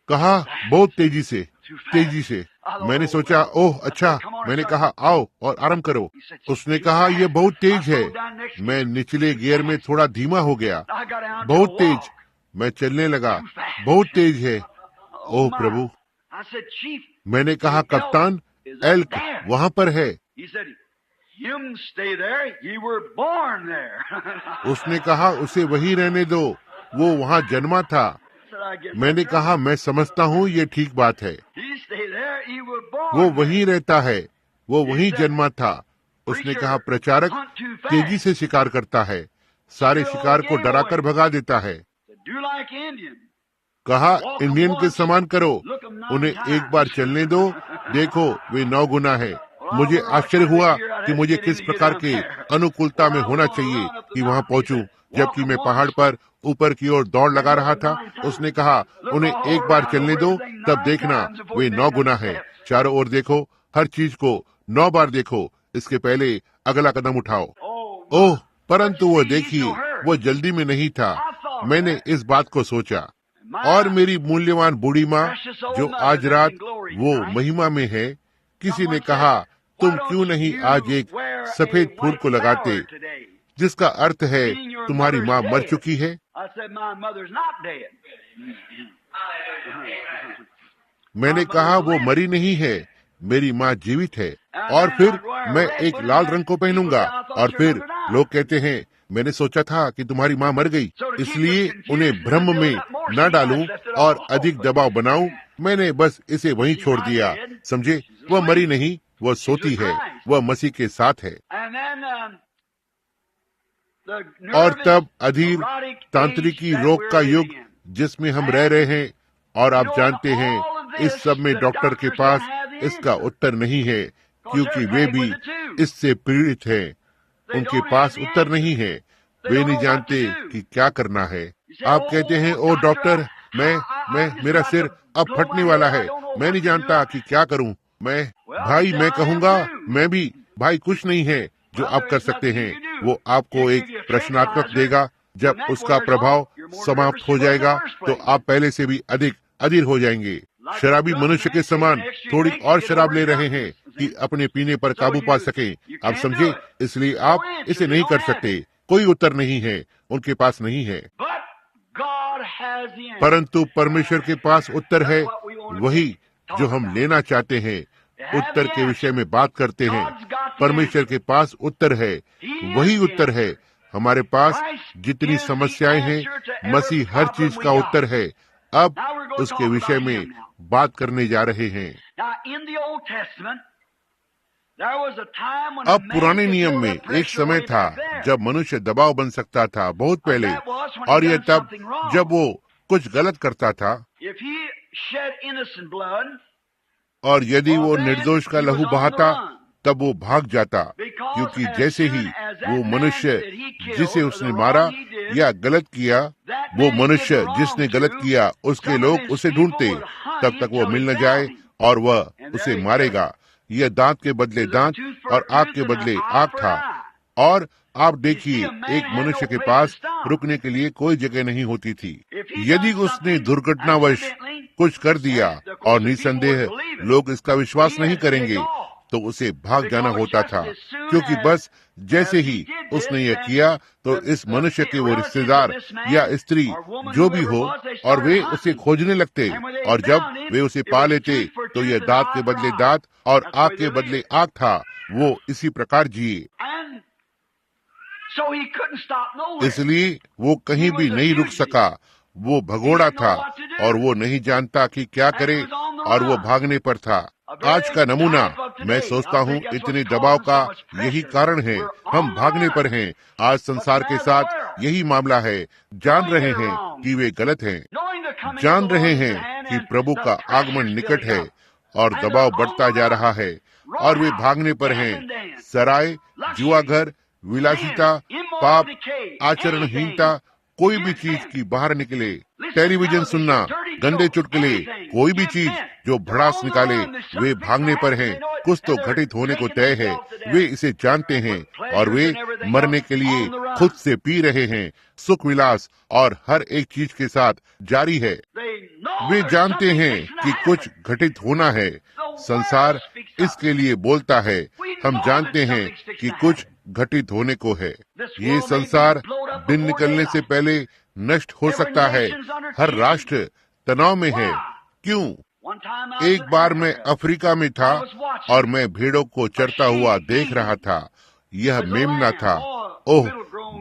कहा बहुत तेजी से। मैंने सोचा ओह अच्छा। मैंने कहा आओ और आराम करो। उसने कहा यह बहुत तेज है। मैं निचले गियर में थोड़ा धीमा हो गया। बहुत तेज। मैं चलने लगा। बहुत तेज है। ओह प्रभु। मैंने कहा कप्तान, एल्क वहाँ पर है। उसने कहा उसे वहीं रहने दो, वो वहाँ जन्मा था। मैंने कहा मैं समझता हूँ ये ठीक बात है। वो वहीं रहता है, वो वहीं जन्मा था। उसने कहा प्रचारक तेजी से शिकार करता है, सारे शिकार को डराकर भगा देता है। कहा इंडियन के समान करो, उन्हें एक बार चलने दो, देखो वे 9 गुना है। मुझे आश्चर्य हुआ कि मुझे किस प्रकार के अनुकूलता में होना चाहिए कि वहाँ पहुँचूं, जबकि मैं पहाड़ पर ऊपर की ओर दौड़ लगा रहा था। उसने कहा उन्हें एक बार चलने दो, तब देखना वे 9 गुना है। चारों ओर देखो, हर चीज को 9 बार देखो, इसके पहले अगला कदम उठाओ। ओह, परंतु वो देखिए, वो जल्दी में नहीं था। मैंने इस बात को सोचा और मेरी मूल्यवान बूढ़ी माँ जो आज रात वो महिमा में है, किसी ने कहा तुम क्यों नहीं आज एक सफेद फूल को लगाते, जिसका अर्थ है तुम्हारी माँ मर चुकी है। मैंने कहा वो मरी नहीं है, मेरी माँ जीवित है। और फिर मैं एक लाल रंग को पहनूंगा। और फिर लोग कहते हैं मैंने सोचा था कि तुम्हारी माँ मर गई, इसलिए उन्हें भ्रम में न डालूं और अधिक दबाव बनाऊं। मैंने बस इसे वहीं छोड़ दिया। समझे, वह मरी नहीं, वह सोती है, वह मसीह के साथ है। और तब अधीर तांत्रिकी रोग का युग जिसमें हम रह रहे हैं, और आप जानते हैं इस सब में डॉक्टर के पास इसका उत्तर नहीं है, क्योंकि वे भी इससे पीड़ित हैं। उनके पास उत्तर नहीं है, वे नहीं जानते कि क्या करना है। आप कहते हैं ओ डॉक्टर, मेरा सिर अब फटने वाला है, मैं नहीं जानता कि क्या करूं। मैं कहूंगा मैं भी। भाई कुछ नहीं है जो आप कर सकते हैं। वो आपको एक प्रश्नात्मक देगा। जब उसका प्रभाव समाप्त हो जाएगा तो आप पहले से भी अधिक अधीर हो जाएंगे। शराबी मनुष्य के समान थोड़ी और शराब ले रहे हैं कि अपने पीने पर काबू पा सकें। आप समझे, इसलिए आप इसे नहीं कर सकते। कोई उत्तर नहीं है, उनके पास नहीं है। परंतु परमेश्वर के पास उत्तर है, वही जो हम लेना चाहते हैं। उत्तर के विषय में बात करते हैं। परमेश्वर के पास उत्तर है, वही उत्तर है। हमारे पास जितनी समस्याएं हैं, मसीह हर चीज का उत्तर है। अब उसके विषय में बात करने जा रहे हैं। अब पुराने नियम में एक समय था जब मनुष्य दबाव बन सकता था, बहुत पहले, और यह तब जब वो कुछ गलत करता था। और यदि वो निर्दोष का लहू बहाता तब वो भाग जाता, क्योंकि जैसे ही वो मनुष्य जिसे उसने मारा या गलत किया, वो मनुष्य जिसने गलत किया उसके लोग उसे ढूंढते तब तक वो मिल न जाए और वह उसे मारेगा। यह दांत के बदले दांत और आग के बदले आग था। और आप देखिए, एक मनुष्य के पास रुकने के लिए कोई जगह नहीं होती थी। यदि उसने दुर्घटनावश कुछ कर दिया और निसंदेह लोग इसका विश्वास नहीं करेंगे, तो उसे भाग जाना होता था, क्योंकि बस जैसे ही उसने यह किया तो इस मनुष्य के वो रिश्तेदार या स्त्री जो भी हो, और वे उसे खोजने लगते, और जब वे उसे पा लेते तो यह दांत के बदले दांत और आग के बदले आग था। वो इसी प्रकार जिए, इसलिए वो कहीं भी नहीं रुक सका। वो भगोड़ा था और वो नहीं जानता कि क्या करे, और वो भागने पर था। आज का नमूना, मैं सोचता हूँ इतने दबाव का यही कारण है। हम भागने पर हैं। आज संसार के साथ यही मामला है। जान रहे हैं कि वे गलत हैं, जान रहे हैं कि प्रभु का आगमन निकट है, और दबाव बढ़ता जा रहा है, और वे भागने पर हैं। सराय, जुआघर, विलासिता, पाप, आचरणहीनता, कोई भी चीज की बाहर निकले, टेलीविजन सुनना, गंदे चुटकुले, कोई भी चीज जो भड़ास निकाले, वे भागने पर हैं। कुछ तो घटित होने को तय है। वे इसे जानते हैं और वे मरने के लिए खुद से पी रहे हैं। सुख विलास और हर एक चीज के साथ जारी है। वे जानते हैं कि कुछ घटित होना है। संसार इसके लिए बोलता है। हम जानते हैं कि कुछ घटित होने को है। ये संसार दिन निकलने से पहले नष्ट हो सकता है। हर राष्ट्र तनाव में है। क्यों? एक बार मैं अफ्रीका में था और मैं भेड़ों को चरता हुआ देख रहा था। यह मेमना था, ओह,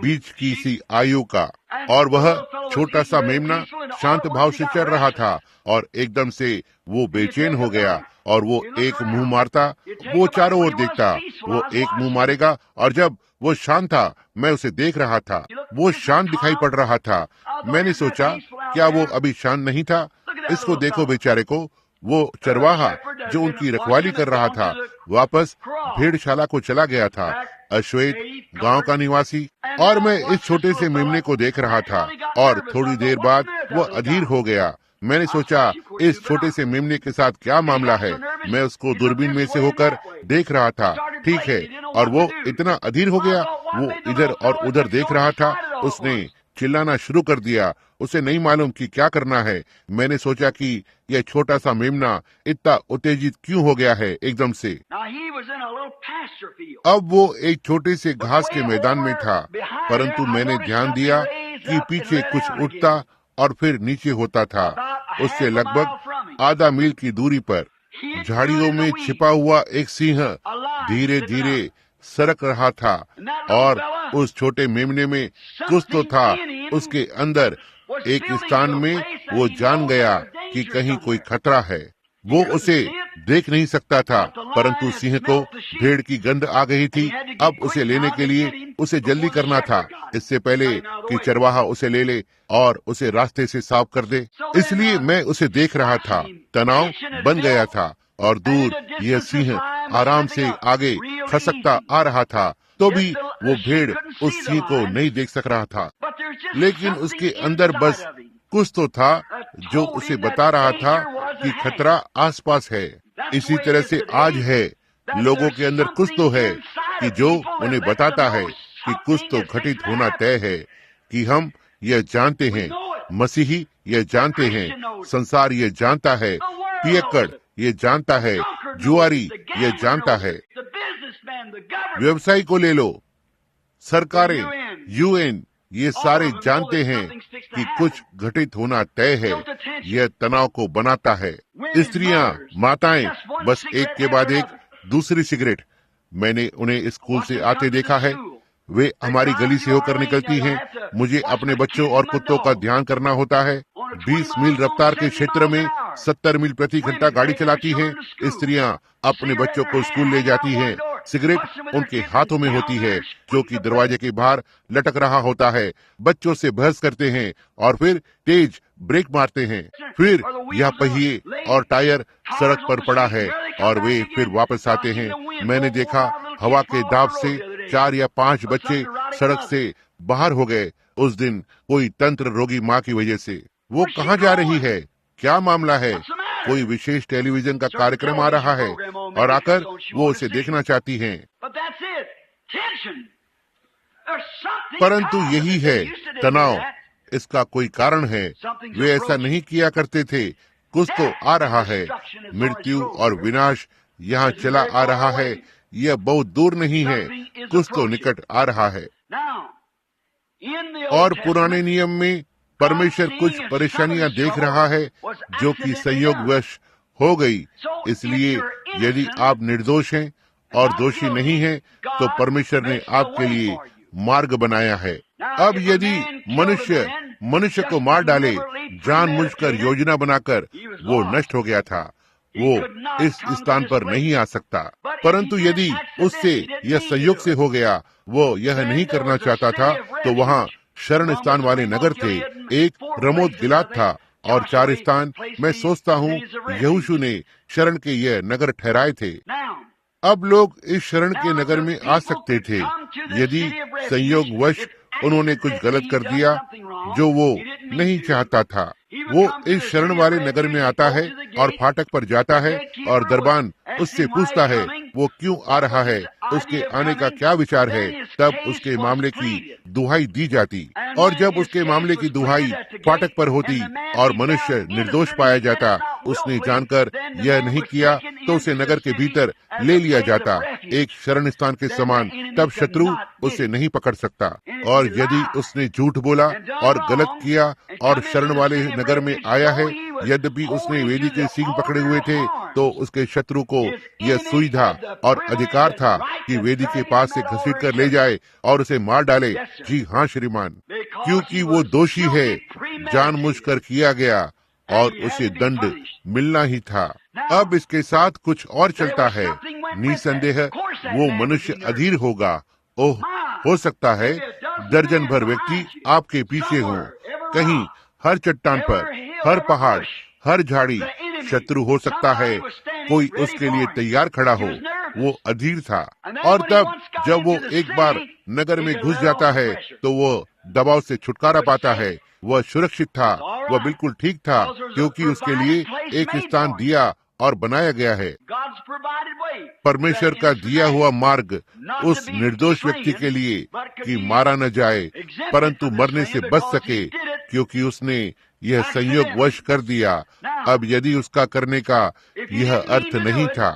बीच की सी आयु का, और वह छोटा सा मेमना शांत भाव से चल रहा था, और एकदम से वो बेचैन हो गया और वो एक मुंह मारता। वो चारों ओर देखता, वो एक मुंह मारेगा, और जब वो शांत था, मैं उसे देख रहा था। वो शांत दिखाई पड़ रहा था। मैंने सोचा, क्या वो अभी शांत नहीं था? इसको देखो बेचारे को। वो चरवाहा जो उनकी रखवाली कर रहा था वापस भेड़शाला को चला गया था। अश्वेत गांव का निवासी, और मैं इस छोटे से मेमने को देख रहा था, और थोड़ी देर बाद वो अधीर हो गया। मैंने सोचा, इस छोटे से मेमने के साथ क्या मामला है? मैं उसको दूरबीन में से होकर देख रहा था, ठीक है, और वो इतना अधीर हो गया। वो इधर और उधर देख रहा था। उसने चिल्लाना शुरू कर दिया। उसे नहीं मालूम कि क्या करना है। मैंने सोचा कि यह छोटा सा मेमना इतना उत्तेजित क्यों हो गया है एकदम से। अब वो एक छोटे से घास के मैदान में था, परंतु मैंने ध्यान दिया कि पीछे कुछ उठता और फिर नीचे होता था। उससे लगभग आधा मील की दूरी पर झाड़ियों में छिपा हुआ एक सिंह धीरे धीरे सरक रहा था, और उस छोटे मेमने में कुछ तो था। उसके अंदर एक स्थान में वो जान गया कि कहीं कोई खतरा है। वो उसे देख नहीं सकता था, परंतु सिंह को भेड़ की गंध आ गई थी। अब उसे लेने के लिए उसे जल्दी करना था, इससे पहले कि चरवाहा उसे ले ले और उसे रास्ते से साफ कर दे। इसलिए मैं उसे देख रहा था। तनाव बन गया था, और दूर यह सिंह आराम से आगे खसकता आ रहा था, तो भी वो भेड़ उस सिंह को नहीं देख सक रहा था। लेकिन उसके अंदर बस कुछ तो था जो उसे बता रहा था कि खतरा आसपास है। इसी तरह से आज है, लोगों के अंदर कुछ तो है कि जो उन्हें बताता है कि कुछ तो घटित होना तय है। कि हम यह जानते हैं, मसीही यह जानते हैं, संसार यह जानता है, पियक्कड़ ये जानता है, जुआरी ये जानता है। व्यवसायी को ले लो, सरकारें, यूएन, ये सारे जानते हैं कि कुछ घटित होना तय है। यह तनाव को बनाता है। स्त्रियां, माताएं, बस एक के बाद एक दूसरी सिगरेट। मैंने उन्हें स्कूल से आते देखा है। वे हमारी गली से होकर निकलती हैं। मुझे अपने बच्चों और कुत्तों का ध्यान करना होता है। 20 मील रफ्तार के क्षेत्र में 70 मील प्रति घंटा गाड़ी चलाती हैं। स्त्रियां अपने बच्चों को स्कूल ले जाती हैं। सिगरेट उनके हाथों में होती है, जो कि दरवाजे के बाहर लटक रहा होता है। बच्चों से बहस करते हैं और फिर तेज ब्रेक मारते हैं। फिर यह पहिए और टायर सड़क पर पड़ा है और वे फिर वापस आते हैं। मैंने देखा हवा के दाब से 4 या 5 बच्चे सड़क से बाहर हो गए उस दिन, कोई तंत्र रोगी माँ की वजह से। वो कहाँ जा रही है? क्या मामला है? कोई विशेष टेलीविजन का कार्यक्रम आ रहा है और आकर वो उसे देखना चाहती हैं। परंतु यही है तनाव, इसका कोई कारण है। वे ऐसा नहीं किया करते थे। कुछ तो आ रहा है। मृत्यु और विनाश यहाँ चला आ रहा है। यह बहुत दूर नहीं है, कुछ तो निकट आ रहा है। और पुराने नियम में परमेश्वर कुछ परेशानियां देख रहा है जो कि संयोगवश हो गई। इसलिए यदि आप निर्दोष हैं और दोषी नहीं हैं, तो परमेश्वर ने आपके लिए मार्ग बनाया है। अब यदि मनुष्य को मार डाले जानबूझकर योजना बनाकर, वो नष्ट हो गया था। वो इस स्थान पर नहीं आ सकता। परंतु यदि उससे यह संयोग से हो गया, वो यह नहीं करना चाहता था, तो वहाँ शरण स्थान वाले नगर थे। एक रमोत गिलाद था और 4 स्थान मैं सोचता हूँ यहोशू ने शरण के यह नगर ठहराए थे। अब लोग इस शरण के नगर में आ सकते थे यदि संयोगवश उन्होंने कुछ गलत कर दिया जो वो नहीं चाहता था। वो इस शरण वाले नगर में आता है और फाटक पर जाता है और दरबान उससे पूछता है वो क्यों आ रहा है, उसके आने का क्या विचार है। तब उसके मामले की दुहाई दी जाती और जब उसके मामले की दुहाई फाटक पर होती और मनुष्य निर्दोष पाया जाता, उसने जानकर यह नहीं किया, तो उसे नगर के भीतर ले लिया जाता एक शरण स्थान के समान। तब शत्रु उसे नहीं पकड़ सकता। और यदि उसने झूठ बोला और गलत किया और शरण वाले नगर में आया है, यद्यपि उसने वेदी के सींग पकड़े हुए थे, तो उसके शत्रु को यह सुविधा और अधिकार था कि वेदी के पास से घसीट कर ले जाए और उसे मार डाले। जी हाँ श्रीमान, क्योंकि वो दोषी है, जानबूझकर किया गया और उसे दंड मिलना ही था। अब इसके साथ कुछ और चलता है। निसंदेह वो मनुष्य अधीर होगा। ओह, हो सकता है दर्जन भर व्यक्ति आपके पीछे हों। कहीं हर चट्टान पर, हर पहाड़, हर झाड़ी शत्रु हो सकता है। कोई उसके लिए तैयार खड़ा हो। वो अधीर था। और तब जब वो एक बार नगर में घुस जाता है, तो वो दबाव से छुटकारा पाता है। वह सुरक्षित था, वह बिल्कुल ठीक था, क्योंकि उसके लिए एक स्थान दिया और बनाया गया है। परमेश्वर का दिया हुआ मार्ग उस निर्दोष व्यक्ति के लिए कि मारा न जाए, परंतु मरने से बच सके, क्योंकि उसने यह संयोगवश कर दिया। अब यदि उसका करने का यह अर्थ नहीं था,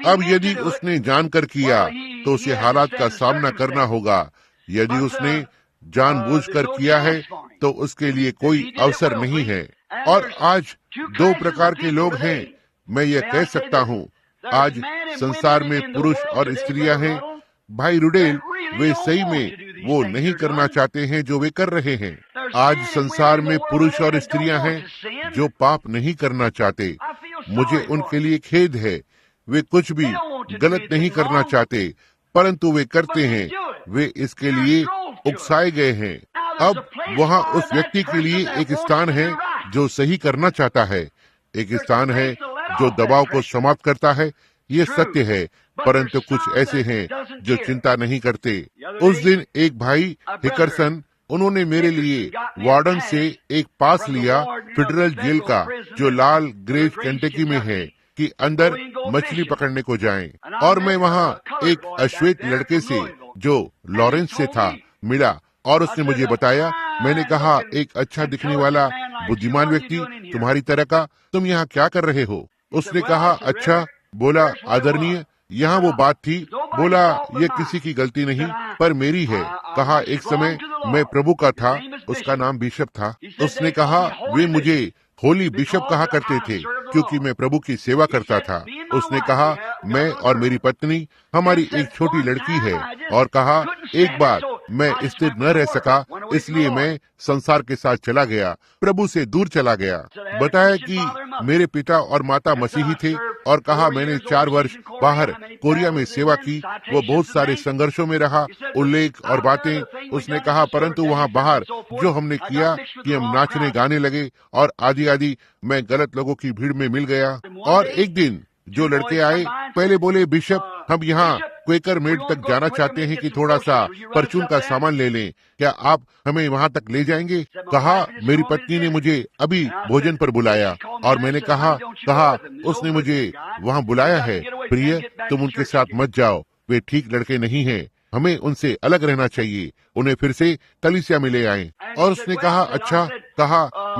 अब यदि उसने जानकर किया, तो उसे हालात का सामना करना होगा। यदि उसने जानबूझकर किया है, तो उसके लिए कोई अवसर नहीं है। और आज 2 प्रकार के लोग हैं। मैं यह कह सकता हूँ, आज संसार में पुरुष और स्त्रियां हैं। भाई रुडेल, वे सही में वो नहीं करना चाहते हैं जो वे कर रहे हैं। आज संसार में पुरुष और स्त्रियां हैं जो पाप नहीं करना चाहते। मुझे उनके लिए खेद है। वे कुछ भी गलत नहीं करना चाहते, परंतु वे करते हैं। वे इसके लिए उकसाए गए हैं। अब वहाँ उस व्यक्ति के लिए एक स्थान है जो सही करना चाहता है, एक स्थान है जो दबाव को समाप्त करता है। ये सत्य है, परंतु कुछ ऐसे हैं जो चिंता नहीं करते। उस दिन एक भाई हिकरसन, उन्होंने मेरे लिए वार्डन से एक पास लिया फेडरल जेल का, जो लाल ग्रेव केंटकी में है, कि अंदर मछली पकड़ने को जाएं। और मैं वहाँ एक अश्वेत लड़के से जो लॉरेंस से था मिला और उसने मुझे बताया। मैंने कहा, एक अच्छा दिखने वाला बुद्धिमान व्यक्ति तुम्हारी तरह का, तुम यहाँ क्या कर रहे हो? उसने कहा, अच्छा। बोला, आदरणीय, यहाँ वो बात थी। बोला, ये किसी की गलती नहीं पर मेरी है। कहा, एक समय मैं प्रभु का था, उसका नाम बिशप था। उसने कहा, वे मुझे होली बिशप कहा करते थे क्योंकि मैं प्रभु की सेवा करता था। उसने कहा, मैं और मेरी पत्नी, हमारी एक छोटी लड़की है। और कहा, एक बार मैं स्थिर न रह सका, इसलिए मैं संसार के साथ चला गया, प्रभु से दूर चला गया। बताया कि मेरे पिता और माता मसीही थे और कहा मैंने 4 वर्ष बाहर कोरिया में सेवा की। वो बहुत सारे संघर्षों में रहा, उल्लेख और बातें उसने कहा, परंतु वहाँ बाहर जो हमने किया कि हम नाचने गाने लगे और आदि आदि, मैं गलत लोगों की भीड़ में मिल गया। और एक दिन जो लड़के आए, पहले बोले, बिशप हम यहाँ क्वेकर मेड तक जाना चाहते हैं कि थोड़ा सा परचून का सामान ले लें, क्या आप हमें वहाँ तक ले जाएंगे? कहा मेरी पत्नी ने मुझे अभी भोजन पर बुलाया। और मैंने कहा उसने मुझे वहाँ बुलाया है, प्रिय तुम उनके साथ मत जाओ, वे ठीक लड़के नहीं हैं, हमें उनसे अलग रहना चाहिए। उन्हें फिर से कलीसिया में ले आए। और उसने कहा अच्छा।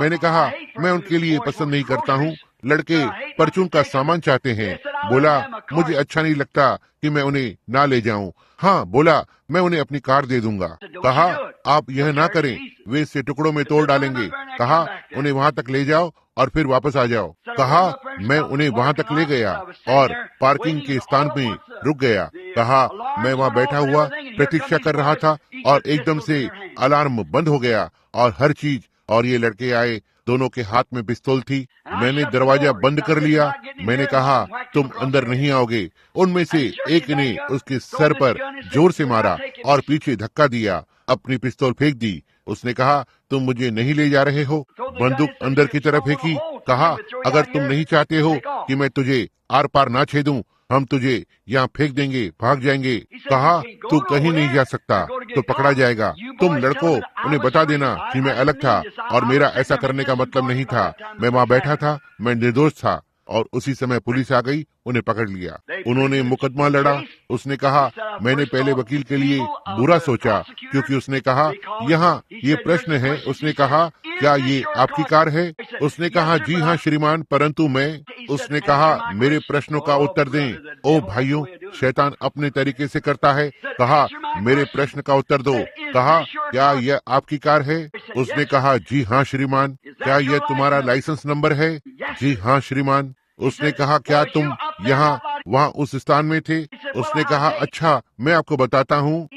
मैंने कहा मैं उनके लिए पसंद नहीं करता हूँ, लड़के परचून का सामान चाहते हैं। बोला मुझे अच्छा नहीं लगता कि मैं उन्हें ना ले जाऊं। हाँ, बोला मैं उन्हें अपनी कार दे दूंगा। कहा आप यह ना करें, वे इसे टुकड़ों में तोड़ डालेंगे। कहा उन्हें वहाँ तक ले जाओ और फिर वापस आ जाओ। कहा मैं उन्हें वहाँ तक ले गया और पार्किंग के स्थान में रुक गया। कहा मैं वहाँ बैठा हुआ प्रतीक्षा कर रहा था और एकदम से अलार्म बंद हो गया और हर चीज, और ये लड़के आए, दोनों के हाथ में पिस्तौल थी। मैंने दरवाजा बंद कर लिया। मैंने कहा तुम अंदर नहीं आओगे। उनमें से एक ने उसके सर पर जोर से मारा और पीछे धक्का दिया, अपनी पिस्तौल फेंक दी। उसने कहा तुम मुझे नहीं ले जा रहे हो, बंदूक अंदर की तरफ फेंकी। कहा अगर तुम नहीं चाहते हो कि मैं तुझे आर पार ना छेदूं, हम तुझे यहाँ फेंक देंगे, भाग जाएंगे। कहा तू कहीं नहीं जा सकता, तो पकड़ा जाएगा। तुम लड़कों उन्हें बता देना कि मैं अलग था और मेरा ऐसा करने का मतलब नहीं था। मैं वहाँ बैठा था, मैं निर्दोष था। और उसी समय पुलिस आ गई, उन्हें पकड़ लिया। उन्होंने मुकदमा लड़ा। उसने कहा मैंने पहले वकील के लिए बुरा सोचा, क्योंकि उसने कहा यहाँ ये प्रश्न है। उसने कहा क्या ये आपकी कार है? उसने कहा जी हाँ श्रीमान, परंतु मैं। उसने कहा मेरे प्रश्नों का उत्तर दें। ओ भाइयों, शैतान अपने तरीके से करता है। कहा मेरे प्रश्न का उत्तर दो। कहा क्या यह आपकी कार है? उसने कहा जी हाँ श्रीमान। क्या यह तुम्हारा लाइसेंस नंबर है? जी हाँ श्रीमान। उसने कहा क्या तुम यहाँ वहाँ उस स्थान में थे? उसने कहा अच्छा मैं आपको बताता हूँ।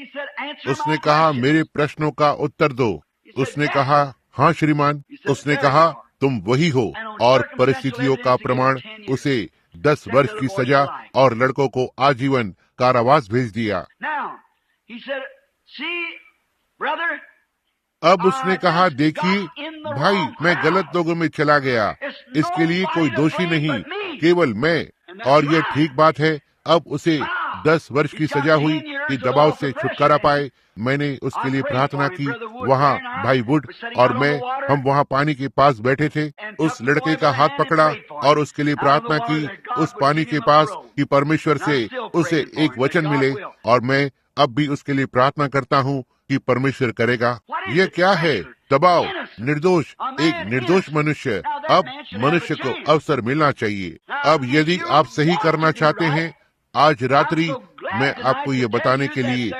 उसने कहा मेरे प्रश्नों का उत्तर दो। उसने कहा हाँ श्रीमान। उसने कहा तुम वही हो, और परिस्थितियों का प्रमाण उसे 10 वर्ष की सजा और लड़कों को आजीवन कारावास भेज दिया। अब उसने कहा देखिए भाई, मैं गलत लोगों में चला गया, इसके लिए कोई दोषी नहीं, केवल मैं। और यह ठीक बात है। अब उसे 10 वर्ष की सजा हुई कि दबाव से छुटकारा पाए। मैंने उसके लिए प्रार्थना की। वहाँ भाई वुड और मैं, हम वहाँ पानी के पास बैठे थे। उस लड़के का हाथ पकड़ा और उसके लिए प्रार्थना की उस पानी के पास कि परमेश्वर से उसे एक वचन मिले। और मैं अब भी उसके लिए प्रार्थना करता हूँ कि परमेश्वर करेगा। यह क्या है? दबाव, निर्दोष, एक निर्दोष मनुष्य। अब मनुष्य को अवसर मिलना चाहिए। अब यदि आप सही करना चाहते हैं, आज रात्रि मैं आपको ये बताने के लिए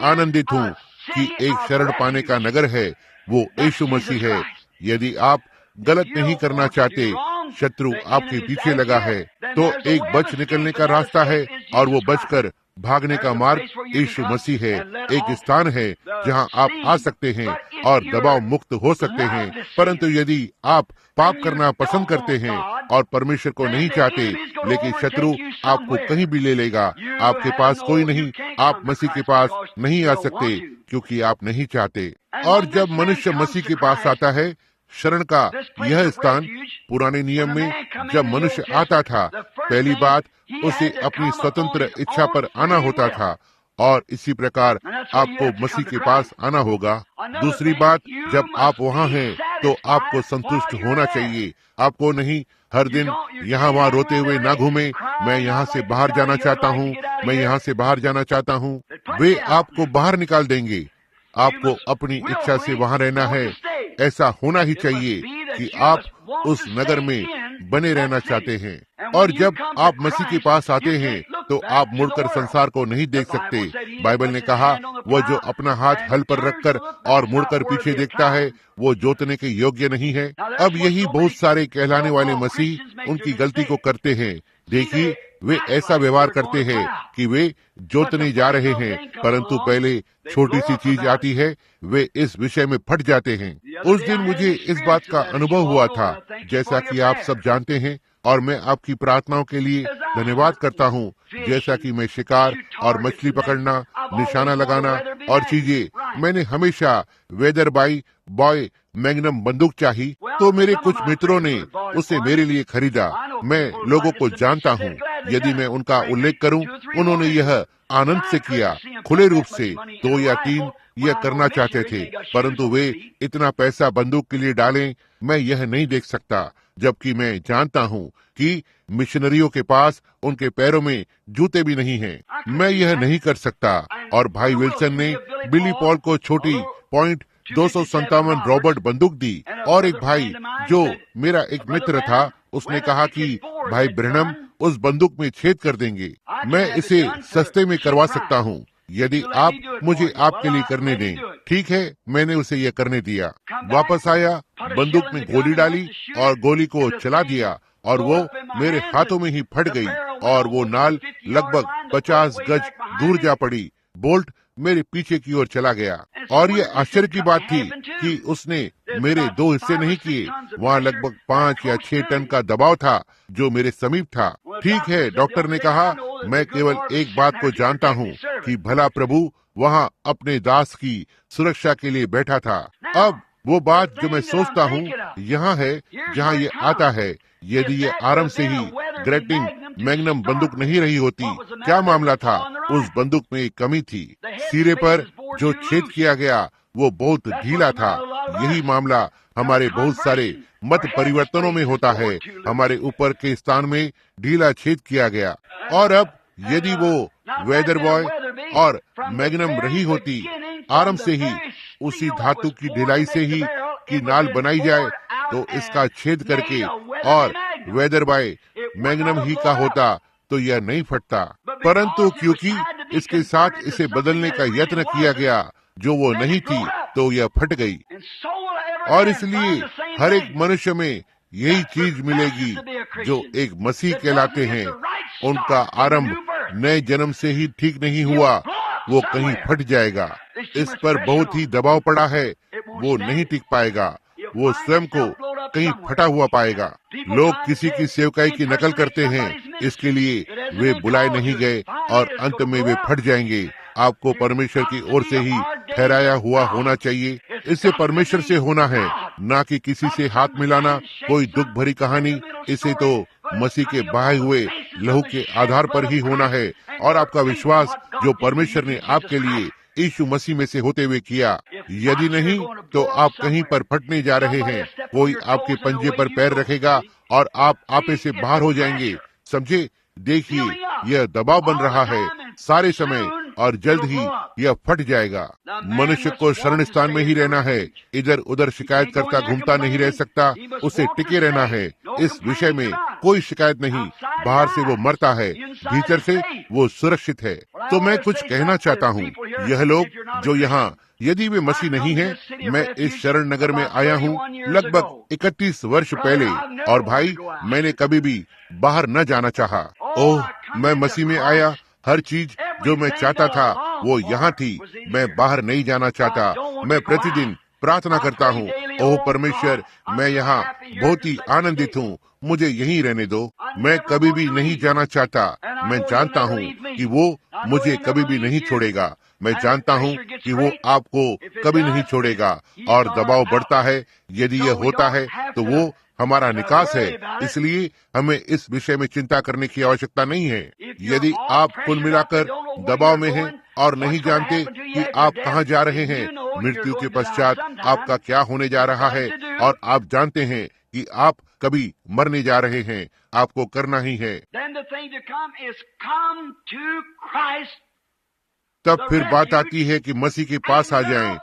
आनंदित हूँ कि एक शरण पाने का नगर है, वो यीशु मसीह है। यदि आप गलत नहीं करना चाहते, शत्रु आपके पीछे लगा है, तो एक बच निकलने का रास्ता है, और वो बचकर भागने का मार्ग यीशु मसीह है। एक स्थान है जहां आप आ सकते हैं और दबाव मुक्त हो सकते हैं। परंतु यदि आप पाप करना पसंद करते हैं और परमेश्वर को नहीं चाहते, लेकिन शत्रु आपको कहीं भी ले लेगा, आपके पास कोई नहीं, आप मसीह के पास नहीं आ सकते क्योंकि आप नहीं चाहते। और जब मनुष्य मसीह के पास आता है, शरण का यह स्थान, पुराने नियम में जब मनुष्य आता था, पहली बात उसे अपनी स्वतंत्र इच्छा पर आना होता था, और इसी प्रकार आपको मसीह के पास आना होगा। दूसरी बात, जब आप वहाँ हैं तो आपको संतुष्ट होना चाहिए। आपको नहीं हर दिन यहाँ वहाँ रोते हुए ना घूमे, मैं यहाँ से बाहर जाना चाहता हूँ, मैं यहाँ से बाहर जाना चाहता हूँ। वे आपको बाहर निकाल देंगे। आपको अपनी इच्छा से वहाँ रहना है। ऐसा होना ही चाहिए कि आप उस नगर में बने रहना चाहते हैं। और जब आप मसीह के पास आते हैं तो आप मुड़कर संसार को नहीं देख सकते। बाइबल ने कहा वह जो अपना हाथ हल पर रखकर और मुड़कर पीछे देखता है, वो जोतने के योग्य नहीं है। अब यही बहुत सारे कहलाने वाले मसीह उनकी गलती को करते हैं। देखिए, वे ऐसा व्यवहार करते हैं कि वे जोतने जा रहे हैं, परंतु पहले छोटी सी चीज आती है, वे इस विषय में फट जाते हैं। उस दिन मुझे इस बात का अनुभव हुआ था, जैसा कि आप सब जानते हैं, और मैं आपकी प्रार्थनाओं के लिए धन्यवाद करता हूँ। जैसा कि मैं शिकार और मछली पकड़ना, निशाना लगाना और चीजें, मैंने हमेशा वेदर बॉय मैग्नम बंदूक चाही, तो मेरे कुछ मित्रों ने उसे मेरे लिए खरीदा। मैं लोगों को जानता हूँ, यदि मैं उनका उल्लेख करूँ, उन्होंने यह आनंद से किया, खुले रूप से 2 या 3 यह करना चाहते थे, परंतु वे इतना पैसा बंदूक के लिए डालें, मैं यह नहीं देख सकता। जबकि मैं जानता हूँ कि मिशनरियों के पास उनके पैरों में जूते भी नहीं हैं। मैं यह नहीं कर सकता। और भाई विल्सन ने बिली पॉल को छोटी .257 रॉबर्ट बंदूक दी, और एक भाई जो मेरा एक मित्र था, उसने कहा कि भाई ब्रैनम उस बंदूक में छेद कर देंगे। मैं इसे सस्ते में करवा सकता हूँ, यदि आप मुझे आपके लिए करने दें। ठीक है, मैंने उसे यह करने दिया। वापस आया, बंदूक में गोली डाली और गोली को चला दिया, और वो मेरे हाथों में ही फट गई, और वो नाल लगभग 50 गज दूर जा पड़ी। बोल्ट मेरे पीछे की ओर चला गया, और ये आश्चर्य की बात थी कि उसने मेरे 2 हिस्से नहीं किए। वहाँ लगभग 5 या 6 टन का दबाव था जो मेरे समीप था। ठीक है, डॉक्टर ने कहा, मैं केवल एक बात को जानता हूँ कि भला प्रभु वहाँ अपने दास की सुरक्षा के लिए बैठा था। अब वो बात जो मैं सोचता हूँ यहाँ है, जहाँ ये आता है। यदि ये आरंभ से ही ग्रेटिंग मैग्नम बंदूक नहीं रही होती, क्या मामला था? उस बंदूक में एक कमी थी। सिरे पर जो छेद किया गया वो बहुत ढीला था। यही मामला हमारे बहुत सारे मत परिवर्तनों में होता है। हमारे ऊपर के स्थान में ढीला छेद किया गया, और अब यदि वो वेदर बॉय और मैग्नम रही होती, आरंभ से ही उसी धातु की ढिलाई से ही की नाल बनाई जाए, तो इसका छेद करके और वेदर बॉय मैग्नम ही का होता तो यह नहीं फटता। परंतु क्योंकि इसके साथ इसे बदलने का यत्न किया गया जो वो नहीं थी, तो यह फट गई। और इसलिए हर एक मनुष्य में यही चीज मिलेगी जो एक मसीह कहलाते हैं। उनका आरंभ नए जन्म से ही ठीक नहीं हुआ, वो कहीं फट जाएगा। इस पर बहुत ही दबाव पड़ा है, वो नहीं टिक पाएगा, वो स्वयं को कहीं फटा हुआ पाएगा। लोग किसी की सेवकाई की नकल करते हैं, इसके लिए वे बुलाए नहीं गए और अंत में वे फट जाएंगे। आपको परमेश्वर की ओर से ही ठहराया हुआ होना चाहिए। इसे परमेश्वर से होना है, ना कि किसी से हाथ मिलाना, कोई दुख भरी कहानी। इसे तो मसीह के बहाए हुए लहू के आधार पर ही होना है, और आपका विश्वास जो परमेश्वर ने आपके लिए यीशु मसीह में से होते हुए किया। यदि नहीं, तो आप कहीं पर फटने जा रहे हैं। कोई आपके पंजे पर पैर रखेगा और आप आपे से बाहर हो जाएंगे। समझे? देखिए, यह दबाव बन रहा है सारे समय, और जल्द ही यह फट जाएगा। मनुष्य को शरण स्थान में ही रहना है, इधर उधर शिकायत करता घूमता नहीं रह सकता। उसे टिके रहना है। इस विषय में कोई शिकायत नहीं। बाहर से वो मरता है, भीतर से वो सुरक्षित है। तो मैं कुछ कहना चाहता हूँ, यह लोग जो यहाँ, यदि वे मसीह नहीं हैं, मैं इस शरण नगर में आया हूँ लगभग 31 वर्ष पहले, और भाई मैंने कभी भी बाहर न जाना चाहा। ओह, मैं मसीह में आया, हर चीज जो मैं चाहता था वो यहाँ थी। मैं बाहर नहीं जाना चाहता। मैं प्रतिदिन प्रार्थना करता हूँ, ओह परमेश्वर, मैं यहाँ बहुत ही आनंदित हूँ, मुझे यहीं रहने दो। मैं कभी भी नहीं जाना चाहता। मैं जानता हूँ कि वो मुझे कभी भी नहीं छोड़ेगा। मैं जानता हूँ कि वो आपको कभी नहीं छोड़ेगा। और दबाव बढ़ता है। यदि यह होता है तो वो हमारा निकास है। इसलिए हमें इस विषय में चिंता करने की आवश्यकता नहीं है। यदि आप कुल मिलाकर दबाव में हैं और नहीं जानते कि आप कहाँ जा रहे हैं, मृत्यु के पश्चात आपका क्या होने जा रहा है, और आप जानते हैं कि आप कभी मरने जा रहे हैं, आपको करना ही है, तब फिर बात आती है कि मसीह के पास आ जाएं,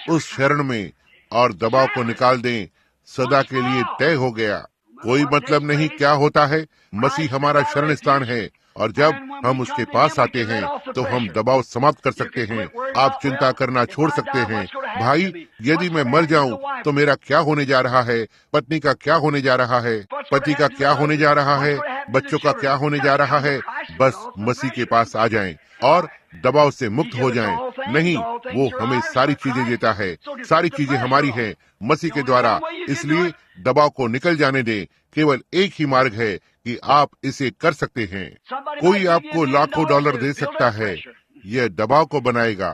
उस शरण में, और दबाव को निकाल दें। सदा के लिए तय हो गया। कोई मतलब नहीं क्या होता है। मसीह हमारा शरण स्थान है, और जब हम उसके पास आते हैं तो हम दबाव समाप्त कर सकते हैं। आप चिंता करना छोड़ सकते हैं। भाई, यदि मैं मर जाऊं तो मेरा क्या होने जा रहा है? पत्नी का क्या होने जा रहा है? पति का क्या होने जा रहा है? बच्चों का क्या होने जा रहा है? बस मसीह के पास आ जाएं और दबाव से मुक्त हो जाएं। नहीं, वो हमें सारी चीजें देता है, सारी चीजें हमारी हैं मसीह के द्वारा। इसलिए दबाव को निकल जाने दें। केवल एक ही मार्ग है कि आप इसे कर सकते हैं। कोई आपको लाखों डॉलर दे सकता है, यह दबाव को बनाएगा।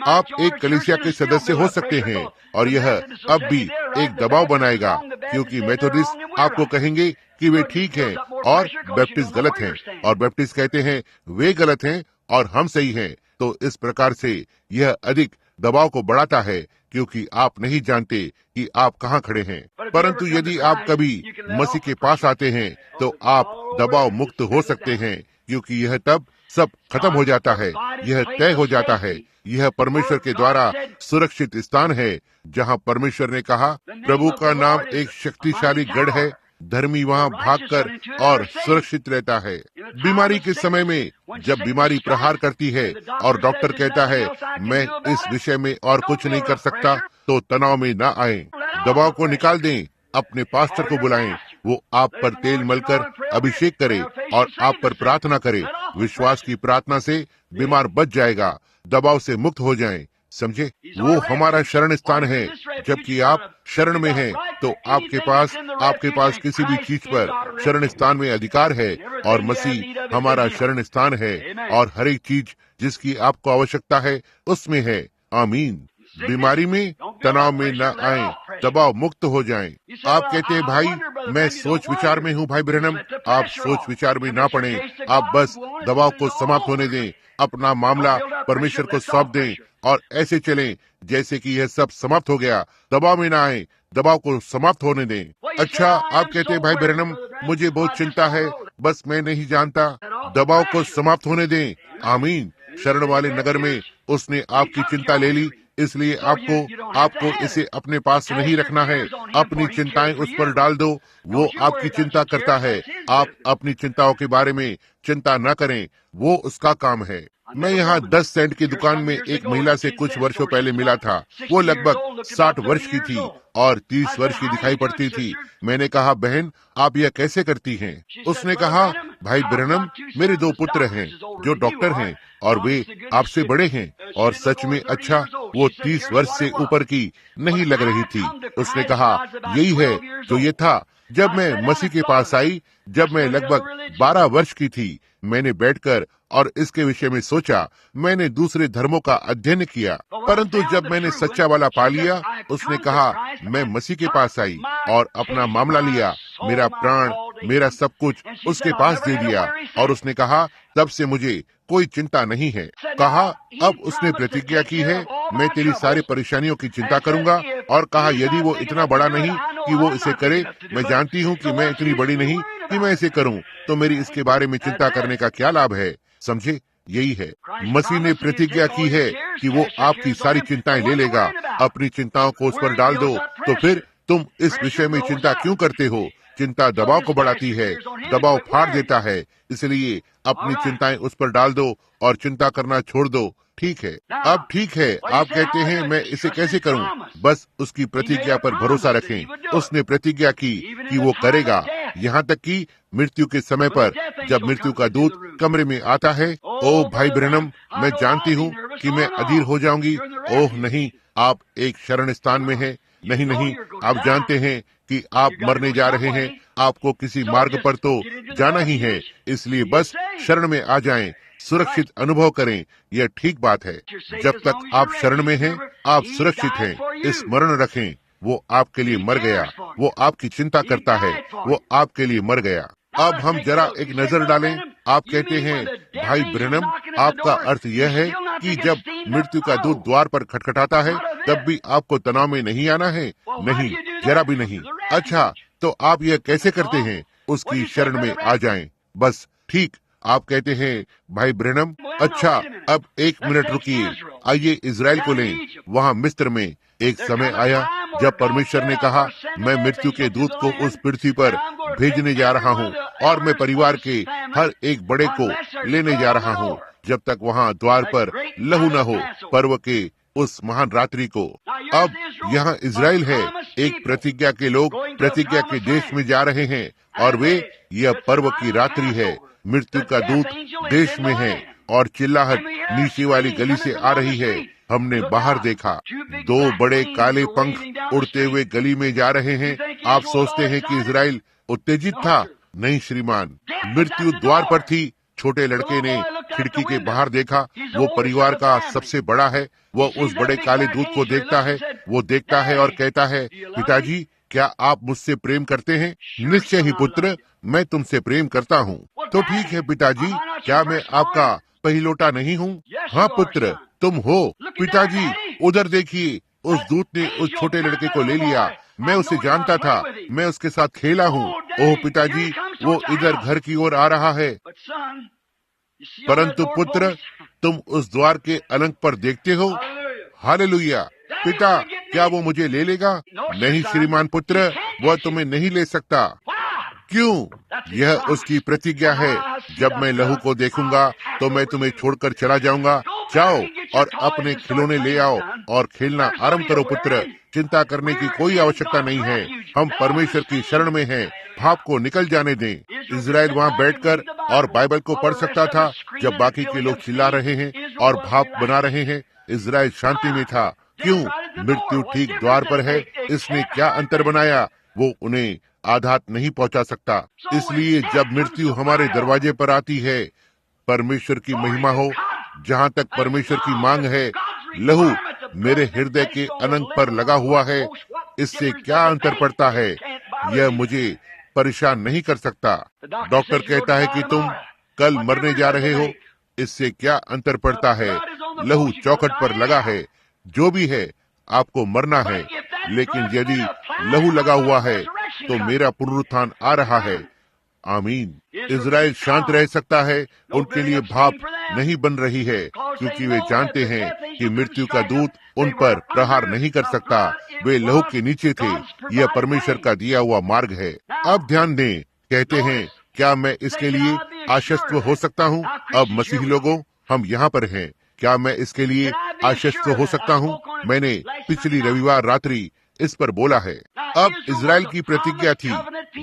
आप एक कलीसिया के सदस्य हो सकते हैं और यह अब भी एक दबाव बनाएगा, क्योंकि मेथोडिस्ट आपको कहेंगे कि वे ठीक हैं और बैप्टिस्ट गलत हैं, और बैप्टिस्ट कहते हैं वे गलत हैं और हम सही हैं। तो इस प्रकार से यह अधिक दबाव को बढ़ाता है, क्योंकि आप नहीं जानते कि आप कहाँ खड़े हैं। परंतु यदि आप कभी मसीह के पास आते हैं तो आप दबाव मुक्त हो सकते हैं, क्योंकि यह तब सब खत्म हो जाता है, यह तय हो जाता है। यह परमेश्वर के द्वारा सुरक्षित स्थान है, जहाँ परमेश्वर ने कहा, प्रभु का नाम एक शक्तिशाली गढ़ है, धर्मी वहाँ भागकर और सुरक्षित रहता है। बीमारी के समय में जब बीमारी प्रहार करती है और डॉक्टर कहता है मैं इस विषय में और कुछ नहीं कर सकता, तो तनाव में न आए, दबाव को निकाल दें। अपने पास्टर को बुलाएं, वो आप पर तेल मलकर अभिषेक करे और आप पर प्रार्थना करे। विश्वास की प्रार्थना से बीमार बच जाएगा, दबाव से मुक्त हो जाएं। समझे, वो हमारा शरण स्थान है। जबकि आप शरण में हैं, तो आपके पास किसी भी चीज पर शरण स्थान में अधिकार है, और मसीह हमारा शरण स्थान है, और हर एक चीज जिसकी आपको आवश्यकता है उसमें है। आमीन। बीमारी में, तनाव में न आए, दबाव मुक्त हो जाएं। आप कहते हैं भाई मैं सोच विचार में हूँ। भाई ब्रैनम, आप सोच विचार में ना पड़े, आप बस दबाव को समाप्त होने दें, अपना मामला परमेश्वर को सौंप दें और ऐसे चलें जैसे कि यह सब समाप्त हो गया। दबाव में ना आए, दबाव को समाप्त होने दें। अच्छा, आप कहते हैं भाई ब्रैनम मुझे बहुत चिंता है, बस मैं नहीं जानता। दबाव को समाप्त होने दें। आमीन। शरण वाले नगर में उसने आपकी चिंता ले ली, इसलिए आपको इसे अपने पास नहीं रखना है। अपनी चिंताएं उस पर डाल दो, वो आपकी चिंता करता है। आप अपनी चिंताओं के बारे में चिंता न करें, वो उसका काम है। मैं यहाँ 10 सेंट की दुकान में एक महिला से कुछ वर्षों पहले मिला था। वो लगभग 60 वर्ष की थी और 30 वर्ष की दिखाई पड़ती थी। मैंने कहा, बहन आप यह कैसे करती हैं? उसने कहा, भाई ब्रैनम मेरे 2 पुत्र हैं जो डॉक्टर हैं और वे आपसे बड़े हैं। और सच में अच्छा, वो 30 वर्ष से ऊपर की नहीं लग रही थी। उसने कहा, यही है जो ये था। जब मैं मसीह के पास आई, जब मैं लगभग 12 वर्ष की थी, मैंने बैठकर और इसके विषय में सोचा। मैंने दूसरे धर्मों का अध्ययन किया, परंतु जब मैंने सच्चा वाला पा लिया, उसने कहा, मैं मसीह के पास आई और अपना मामला लिया, मेरा प्राण, मेरा सब कुछ उसके पास दे दिया। और उसने कहा, तब से मुझे कोई चिंता नहीं है। कहा, अब उसने प्रतिज्ञा की है, मैं तेरी सारी परेशानियों की चिंता करूंगा। और कहा, यदि वो इतना बड़ा नहीं कि वो इसे करे, मैं जानती हूँ कि मैं इतनी बड़ी नहीं कि मैं इसे करूं, तो मेरी इसके बारे में चिंता करने का क्या लाभ है? समझे, यही है। मसीह ने प्रतिज्ञा की है कि वो आपकी सारी चिंताएं ले लेगा। अपनी चिंताओं को उस पर डाल दो, तो फिर तुम इस विषय में चिंता क्यों करते हो? चिंता दबाव को बढ़ाती है, दबाव फाड़ देता है। इसलिए अपनी चिंताएं उस पर डाल दो और चिंता करना छोड़ दो। ठीक है, अब ठीक है। आप कहते हैं मैं इसे कैसे करूं? बस उसकी प्रतिज्ञा पर भरोसा रखें। उसने प्रतिज्ञा की कि वो करेगा, यहाँ तक कि मृत्यु के समय पर, जब मृत्यु का दूत कमरे में आता है। ओह भाई ब्रैनम, मैं जानती हूँ कि मैं अधीर हो जाऊंगी। ओह नहीं, आप एक शरण स्थान में हैं। नहीं, आप जानते हैं कि आप मरने जा रहे हैं। आपको किसी मार्ग पर तो जाना ही है, इसलिए बस शरण में आ जाएं, सुरक्षित अनुभव करें। यह ठीक बात है। जब तक आप शरण में हैं, आप सुरक्षित हैं। स्मरण रखें, वो आपके लिए मर गया। वो आपकी चिंता करता है, वो आपके लिए मर गया। अब हम जरा एक नजर डालें। आप कहते हैं, भाई ब्रैनम, आपका अर्थ यह है कि जब मृत्यु का दूत द्वार पर खटखटाता है, तब भी आपको तनाव में नहीं आना है? नहीं, जरा भी नहीं। अच्छा, तो आप यह कैसे करते हैं? उसकी शरण में आ जाएं। बस ठीक। आप कहते हैं, भाई ब्रैनम, अच्छा अब 1 मिनट रुकिए, आइए इजराइल को लें। वहाँ मिस्र में एक समय आया जब परमेश्वर ने कहा, मैं मृत्यु के दूत को उस पृथ्वी पर भेजने जा रहा हूँ और मैं परिवार के हर एक बड़े को लेने जा रहा हूँ, जब तक वहाँ द्वार पर लहू न हो। पर्व के उस महान रात्रि को। अब यहाँ इजराइल है, एक प्रतिज्ञा के लोग प्रतिज्ञा के देश में जा रहे हैं, और वे यह पर्व की रात्रि है। मृत्यु का दूत देश में है और चिल्लाहट नीचे वाली गली से आ रही है। हमने बाहर देखा, 2 बड़े काले पंख उड़ते हुए गली में जा रहे हैं। आप सोचते हैं कि इजराइल उत्तेजित था? नहीं श्रीमान, मृत्यु द्वार पर थी। छोटे लड़के ने खिड़की के बाहर देखा। वो परिवार का सबसे बड़ा है। वो उस बड़े काले दूत को देखता है। वो देखता है और कहता है, पिताजी, क्या आप मुझसे प्रेम करते हैं? निश्चय ही पुत्र, मैं तुमसे प्रेम करता हूँ। तो ठीक है पिताजी, क्या मैं आपका पहिलोटा नहीं हूँ? हाँ पुत्र, तुम हो। पिताजी, उधर देखिए, उस दूत ने उस छोटे लड़के को ले लिया। मैं उसे जानता था, मैं उसके साथ खेला हूँ। ओह पिताजी, वो इधर घर की ओर आ रहा है। परंतु पुत्र, तुम उस द्वार के अलंग पर देखते हो। हालेलुया। पिता, क्या वो मुझे ले लेगा? नहीं श्रीमान पुत्र, वह तुम्हें नहीं ले सकता। क्यों? यह उसकी प्रतिज्ञा है। जब मैं लहू को देखूंगा तो मैं तुम्हें छोड़कर चला जाऊंगा। जाओ और अपने खिलौने ले आओ और खेलना आरंभ करो पुत्र। चिंता करने की कोई आवश्यकता नहीं है। हम परमेश्वर की शरण में हैं। भाप को निकल जाने दें। इजराइल वहाँ बैठकर और बाइबल को पढ़ सकता था जब बाकी के लोग चिल्ला रहे हैं और भाप बना रहे हैं। इजराइल शांति में था। क्यों? मृत्यु ठीक द्वार पर है। इसने क्या अंतर बनाया? वो उन्हें आघात नहीं पहुंचा सकता। इसलिए जब मृत्यु हमारे दरवाजे पर आती है, परमेश्वर की महिमा हो। जहाँ तक परमेश्वर की मांग है, लहू मेरे हृदय के अनंग पर लगा हुआ है। इससे क्या अंतर पड़ता है? यह मुझे परेशान नहीं कर सकता। डॉक्टर कहता है कि तुम कल मरने जा रहे हो। इससे क्या अंतर पड़ता है? लहू चौखट पर लगा है। जो भी है, आपको मरना है। लेकिन यदि लहू लगा हुआ है तो मेरा पुनरुत्थान आ रहा है। आमीन। इजराइल शांत रह सकता है। उनके लिए भाप नहीं बन रही है, क्योंकि वे जानते हैं कि मृत्यु का दूत उन पर प्रहार नहीं कर सकता। वे लहू के नीचे थे। यह परमेश्वर का दिया हुआ मार्ग है। अब ध्यान दें, कहते हैं, क्या मैं इसके लिए आश्वस्त हो सकता हूँ? अब मसीही लोगों, हम यहाँ पर हैं। क्या मैं इसके लिए आश्वस्त हो सकता हूँ? मैंने पिछली रविवार रात्रि इस पर बोला है। अब इजराइल की प्रतिज्ञा थी।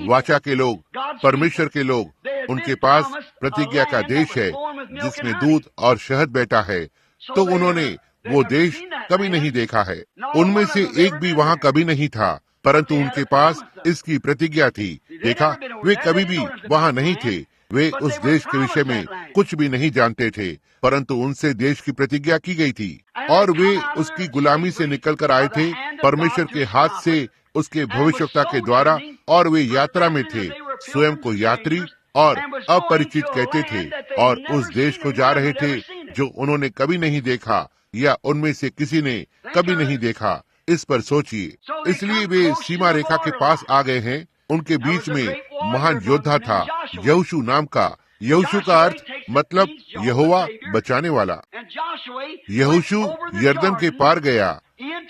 वाचा के लोग, परमेश्वर के लोग, उनके पास प्रतिज्ञा का देश है जिसमें दूध और शहद बैठा है। तो उन्होंने वो देश कभी नहीं देखा है। उनमें से एक भी वहाँ कभी नहीं था, परंतु उनके पास इसकी प्रतिज्ञा थी। देखा, वे कभी भी वहाँ नहीं थे। वे उस देश के विषय में कुछ भी नहीं जानते थे, परंतु उनसे देश की प्रतिज्ञा की गई थी और वे उसकी गुलामी से निकल कर आए थे, परमेश्वर के हाथ से, उसके भविष्यवक्ता के द्वारा। और वे यात्रा में थे, स्वयं को यात्री और अपरिचित कहते थे, और उस देश को जा रहे थे जो उन्होंने कभी नहीं देखा या उनमें से किसी ने कभी नहीं देखा। इस पर सोचिए। इसलिए वे सीमा रेखा के पास आ गए हैं। उनके बीच में महान योद्धा था, यहोशू नाम का। यहोशू का अर्थ मतलब यहोवा बचाने वाला। यहोशू यरदन के पार गया,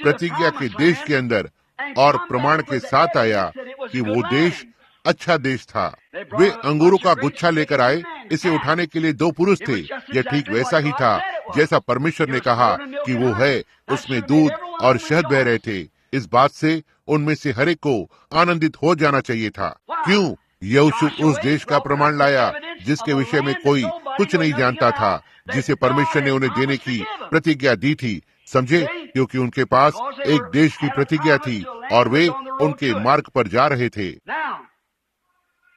प्रतिज्ञा के देश के अंदर, और प्रमाण के साथ आया कि वो देश अच्छा देश था। वे अंगूरों का गुच्छा लेकर आए। इसे उठाने के लिए 2 पुरुष थे। यह ठीक वैसा ही था जैसा परमेश्वर ने कहा कि वो है। उसमें दूध और शहद बह रहे थे। इस बात से उनमें से हर एक को आनंदित हो जाना चाहिए था। क्यों? यहोशू उस देश का प्रमाण लाया जिसके विषय में कोई कुछ नहीं जानता था, जिसे परमेश्वर ने उन्हें देने की प्रतिज्ञा दी थी। समझे? क्योंकि उनके पास एक देश की प्रतिज्ञा थी और वे उनके मार्ग पर जा रहे थे।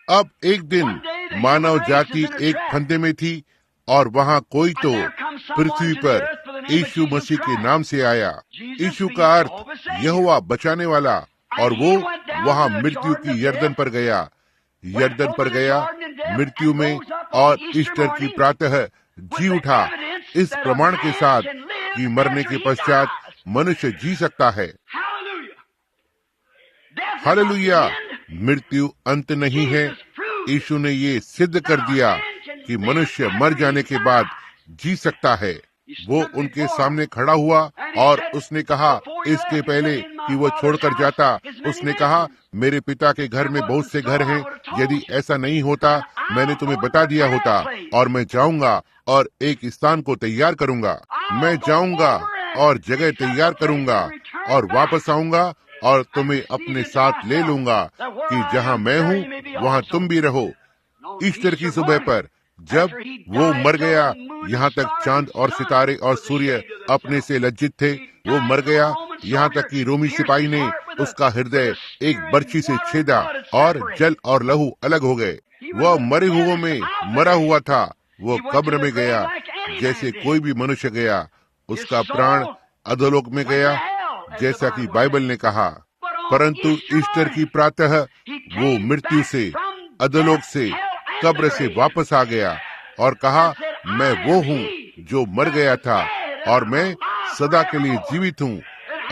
अब एक दिन मानव जाति एक फंदे में थी और वहाँ कोई तो पृथ्वी पर यीशु मसीह के नाम से आया। यीशु का अर्थ यहोवा बचाने वाला, और वो वहाँ मृत्यु की यरदन पर गया। यरदन पर गया मृत्यु में, और ईस्टर की प्रातः जी उठा, इस प्रमाण के साथ कि मरने के पश्चात मनुष्य जी सकता है। हालेलुया। मृत्यु अंत नहीं है। यीशु ने ये सिद्ध कर दिया कि मनुष्य मर जाने के बाद जी सकता है। वो उनके सामने खड़ा हुआ और उसने कहा, इसके पहले कि वो छोड़कर जाता, उसने कहा, मेरे पिता के घर में बहुत से घर हैं। यदि ऐसा नहीं होता, मैंने तुम्हें बता दिया होता, और मैं जाऊंगा और एक स्थान को तैयार करूंगा। मैं जाऊंगा और जगह तैयार करूंगा और वापस आऊंगा और तुम्हें अपने साथ ले लूंगा कि जहां मैं हूं वहां तुम भी रहो। ईस्टर की सुबह पर जब वो मर गया, यहाँ तक चांद और सितारे और सूर्य अपने से लज्जित थे। वो मर गया, यहाँ तक कि रोमी सिपाही ने उसका हृदय एक बर्छी से छेदा और जल और लहू अलग हो गए। वह मरे हुओं में मरा हुआ था। वो कब्र में गया जैसे कोई भी मनुष्य गया। उसका प्राण अधोलोक में गया जैसा कि बाइबल ने कहा। परंतु ईस्टर की प्रातः वो मृत्यु से, अधोलोक से, कब्र से वापस आ गया और कहा, मैं वो हूँ जो मर गया था और मैं सदा के लिए जीवित हूँ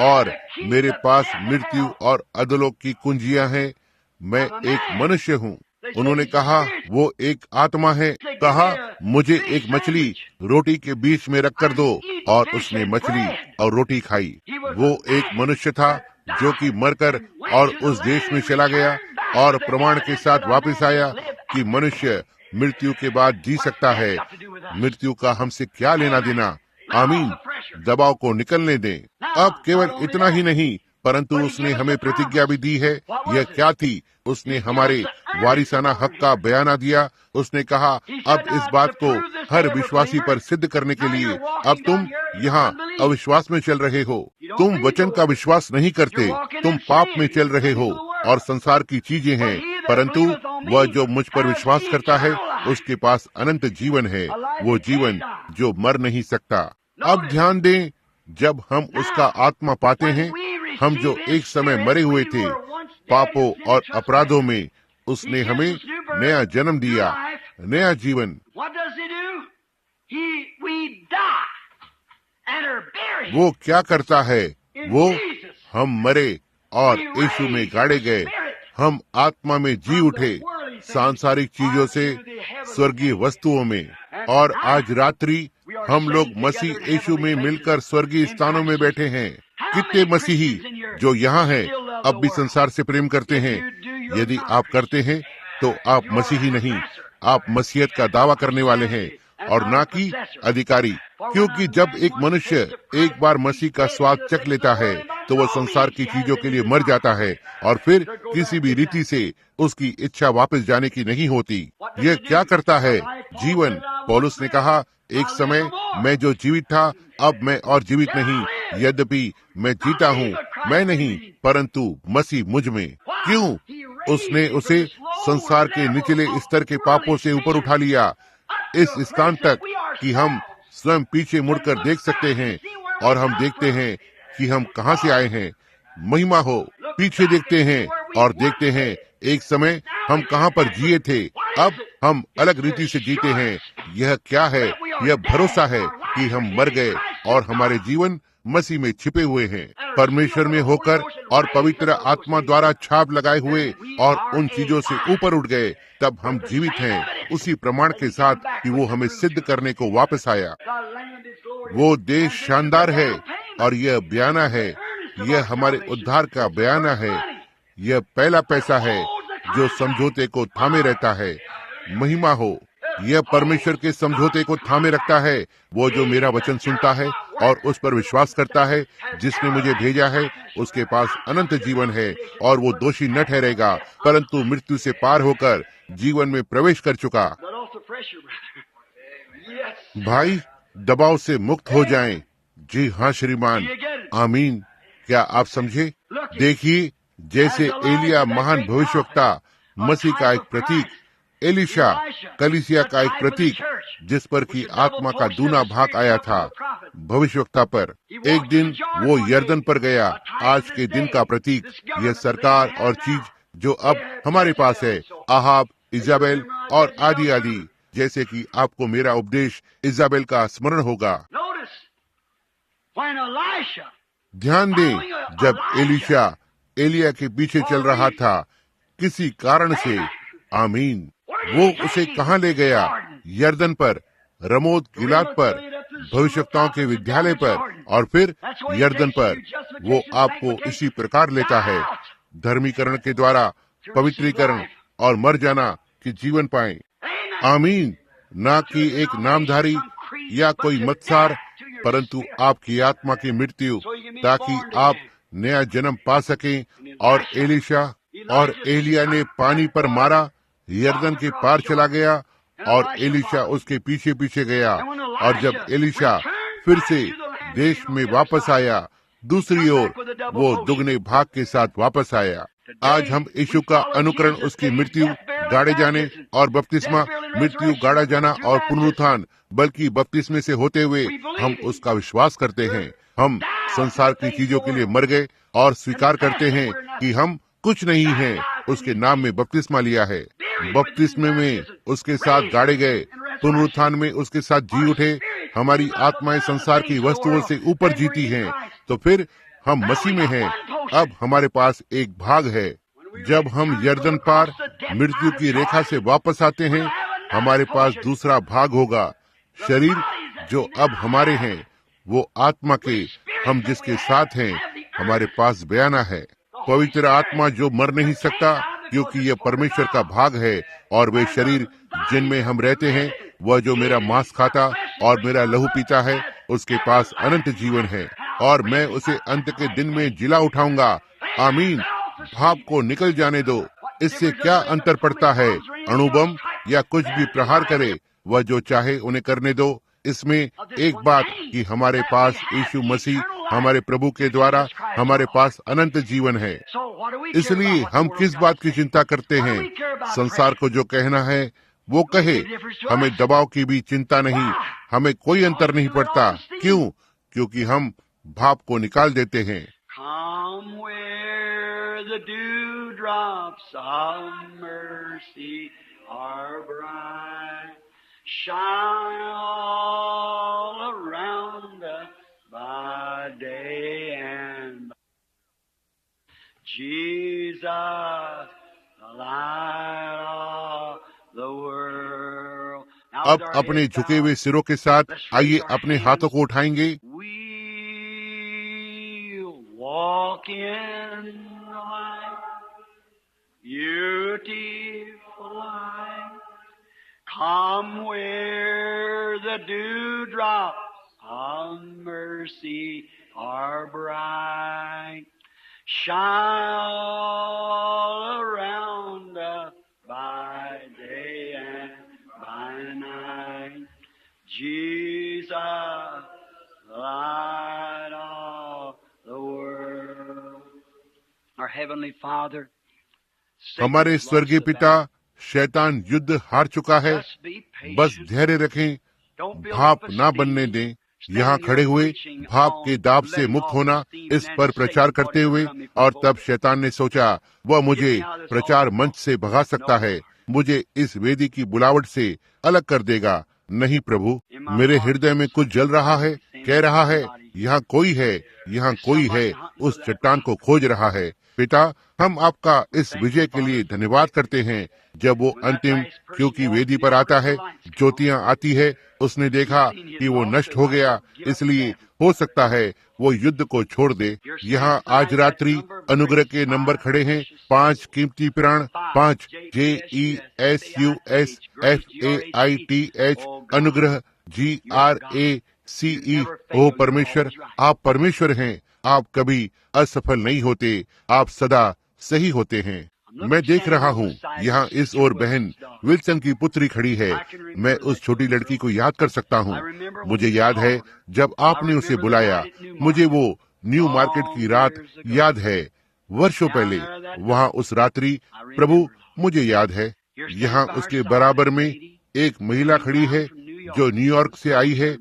और मेरे पास मृत्यु और अधोलोक की कुंजियां हैं। मैं एक मनुष्य हूँ। उन्होंने कहा, वो एक आत्मा है। कहा, मुझे एक मछली रोटी के बीच में रख कर दो, और उसने मछली और रोटी खाई। वो एक मनुष्य था जो कि मरकर और उस देश में चला गया और प्रमाण के साथ वापस आया कि मनुष्य मृत्यु के बाद जी सकता है। मृत्यु का हमसे क्या लेना देना। आमीन। दबाव को निकलने दें। अब केवल इतना ही नहीं, परंतु उसने हमें प्रतिज्ञा भी दी है। यह क्या थी? उसने हमारे वारिसाना हक का बयाना दिया। उसने कहा, अब इस बात को हर विश्वासी पर सिद्ध करने के लिए अब तुम यहाँ अविश्वास में चल रहे हो। तुम वचन का विश्वास नहीं करते, तुम पाप में चल रहे हो और संसार की चीजें हैं। परंतु वह जो मुझ पर विश्वास करता है उसके पास अनंत जीवन है, वो जीवन जो मर नहीं सकता। अब ध्यान दें, जब हम उसका आत्मा पाते हैं, हम जो एक समय मरे हुए थे पापों और अपराधों में, उसने हमें नया जन्म दिया, नया जीवन। वो क्या करता है? वो हम मरे और यीशु में गाड़े गए। हम आत्मा में जी उठे, सांसारिक चीजों से स्वर्गीय वस्तुओं में। और आज रात्रि हम लोग मसीह यीशु में मिलकर स्वर्गीय स्थानों में बैठे हैं। कितने मसीही जो यहाँ हैं अब भी संसार से प्रेम करते हैं? यदि आप करते हैं तो आप मसीही नहीं, आप मसीहत का दावा करने वाले हैं और ना कि अधिकारी। क्योंकि जब एक मनुष्य एक बार मसीह का स्वाद चख लेता है तो वह संसार की चीजों के लिए मर जाता है और फिर किसी भी रीति से उसकी इच्छा वापस जाने की नहीं होती। यह क्या करता है? जीवन। पौलुस ने कहा, एक समय मैं जो जीवित था, अब मैं और जीवित नहीं, यद्यपि मैं जीता हूँ, मैं नहीं परंतु मसीह मुझ में। क्यों? उसने उसे संसार के निचले स्तर के पापों से ऊपर उठा लिया, इस स्थान तक कि हम स्वयं पीछे मुड़कर देख सकते हैं और हम देखते हैं कि हम कहां से आए हैं। महिमा हो। पीछे देखते हैं और देखते हैं एक समय हम कहां पर जिए थे, अब हम अलग रीति से जीते हैं। यह क्या है? यह भरोसा है कि हम मर गए और हमारे जीवन मसीह में छिपे हुए हैं, परमेश्वर में होकर और पवित्र आत्मा द्वारा छाप लगाए हुए और उन चीजों से ऊपर उठ गए। तब हम जीवित हैं उसी प्रमाण के साथ कि वो हमें सिद्ध करने को वापस आया। वो देश शानदार है और यह बयाना है, यह हमारे उद्धार का बयाना है। यह पहला पैसा है जो समझौते को थामे रहता है। महिमा हो। यह परमेश्वर के समझौते को थामे रखता है। वो जो मेरा वचन सुनता है और उस पर विश्वास करता है, जिसने मुझे भेजा है, उसके पास अनंत जीवन है और वो दोषी न ठहरेगा, परंतु मृत्यु से पार होकर जीवन में प्रवेश कर चुका। भाई, दबाव से मुक्त हो जाएं। जी हाँ श्रीमान, आमीन। क्या आप समझे? देखिए, जैसे एलिया महान भविष्यवक्ता, मसीह का एक प्रतीक, एलिशा कलीसिया का एक प्रतीक, जिस पर की आत्मा का दूना भाग आया था भविष्यवक्ता पर। एक दिन वो यर्दन पर गया, आज के दिन का प्रतीक, यह सरकार और चीज जो अब हमारे पास है, आहाब, इजाबेल और आदि आदि। जैसे कि आपको मेरा उपदेश इजाबेल का स्मरण होगा। ध्यान दें, जब एलिशा एलिया के पीछे चल रहा था किसी कारण से, आमीन, वो उसे कहाँ ले गया? यर्दन पर, रमोत गिलाद पर, भविष्यवक्ताओं के विद्यालय पर और फिर यर्दन पर। वो आपको इसी प्रकार लेता है, धर्मीकरण के द्वारा पवित्रीकरण और मर जाना कि जीवन पाए। आमीन। ना कि एक नामधारी या कोई मतसार, परंतु आपकी आत्मा की मृत्यु, ताकि आप नया जन्म पा सकें। और एलिया ने पानी पर मारा, यरदन के पार चला गया और एलिशा उसके पीछे पीछे गया। और जब एलिशा फिर से देश में वापस आया, दूसरी ओर वो दुगने भाग के साथ वापस आया। आज हम यीशु का अनुकरण, उसकी मृत्यु, गाड़े जाने और बपतिस्मा, मृत्यु, गाड़ा जाना और पुनरुत्थान, बल्कि बपतिस्मे से होते हुए हम उसका विश्वास करते हैं। हम संसार की चीजों के लिए मर गए और स्वीकार करते हैं कि हम कुछ नहीं हैं। उसके नाम में बपतिस्मा लिया है, बपतिस्मे में उसके साथ गाड़े गए, पुनरुत्थान में उसके साथ जी उठे। हमारी आत्माएं संसार की वस्तुओं से ऊपर जीती हैं, तो फिर हम मसीह में हैं। अब हमारे पास एक भाग है। जब हम यरदन पार मृत्यु की रेखा से वापस आते हैं, हमारे पास दूसरा भाग होगा। शरीर जो अब हमारे हैं, वो आत्मा के हम जिसके साथ हैं, हमारे पास बयाना है। पवित्र आत्मा जो मर नहीं सकता, क्योंकि यह परमेश्वर का भाग है। और वे शरीर जिनमें हम रहते हैं, वह जो मेरा मांस खाता और मेरा लहू पीता है, उसके पास अनंत जीवन है, और मैं उसे अंत के दिन में जिला उठाऊंगा। आमीन। भाप को निकल जाने दो। इससे क्या अंतर पड़ता है? अणुबम या कुछ भी प्रहार करे, वह जो चाहे उन्हें करने दो। इसमें एक बात कि हमारे पास यीशु मसीह, हमारे प्रभु के द्वारा हमारे पास अनंत जीवन है। इसलिए हम किस बात की चिंता करते हैं? संसार को जो कहना है वो कहे, हमें दबाव की भी चिंता नहीं। हमें कोई अंतर नहीं पड़ता। क्यों? क्योंकि हम भाप को निकाल देते हैं। The dewdrops of mercy are bright, shine all around us by day and by Jesus, the light of the world. अब अपने झुके हुए सिरों के साथ आइए अपने हाथों को उठाएंगे। Walk in the light, beautiful light. Come where the dewdrops of mercy are bright. Shine all around us by day and by night. Jesus, light of the world. Our Heavenly Father, हमारे स्वर्गीय पिता, शैतान युद्ध हार चुका है। बस धैर्य रखें, भाप ना बनने दें। यहाँ खड़े हुए भाप के दाब से मुक्त होना, इस पर प्रचार करते हुए। और तब शैतान ने सोचा वह मुझे प्रचार मंच से भगा सकता है, मुझे इस वेदी की बुलावट से अलग कर देगा। नहीं प्रभु, मेरे हृदय में कुछ जल रहा है, कह रहा है यहाँ कोई है, यहाँ कोई है, उस चट्टान को खोज रहा है। पिता, हम आपका इस विजय के लिए धन्यवाद करते हैं। जब वो अंतिम, क्योंकि वेदी पर आता है, ज्योतियां आती है, उसने देखा कि वो नष्ट हो गया, इसलिए हो सकता है वो युद्ध को छोड़ दे। यहाँ आज रात्रि अनुग्रह के नंबर खड़े हैं, 5 कीमती प्राण, 5 JESUSFAITH, अनुग्रह GRACE। ओ परमेश्वर, आप परमेश्वर हैं। आप कभी असफल नहीं होते, आप सदा सही होते हैं। मैं देख रहा हूँ यहाँ इस ओर बहन विल्सन की पुत्री खड़ी है। मैं उस छोटी लड़की को याद कर सकता हूँ। मुझे याद है जब आपने उसे बुलाया। मुझे वो न्यू मार्केट की रात याद है, वर्षों पहले। वहाँ उस रात्रि, प्रभु, मुझे याद है। यहाँ उसके बराबर में एक महिला खड़ी है जो न्यूयॉर्क से आई है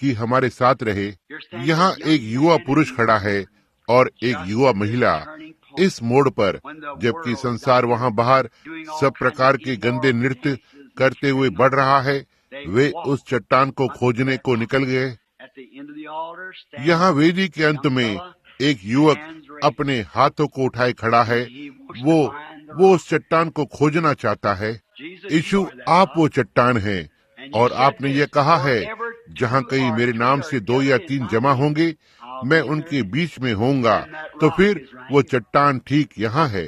कि हमारे साथ रहे। यहाँ एक युवा पुरुष खड़ा है और एक युवा महिला इस मोड़ पर, जबकि संसार वहाँ बाहर सब प्रकार के गंदे नृत्य करते हुए बढ़ रहा है। वे उस चट्टान को खोजने को निकल गए। यहाँ वेदी के अंत में एक युवक अपने हाथों को उठाए खड़ा है। वो उस चट्टान को खोजना चाहता है। यीशु, आप वो चट्टान हैं, और आपने ये कहा है, जहाँ कहीं मेरे नाम से 2 या 3 जमा होंगे, मैं उनके बीच में होऊंगा। तो फिर वो चट्टान ठीक यहाँ है।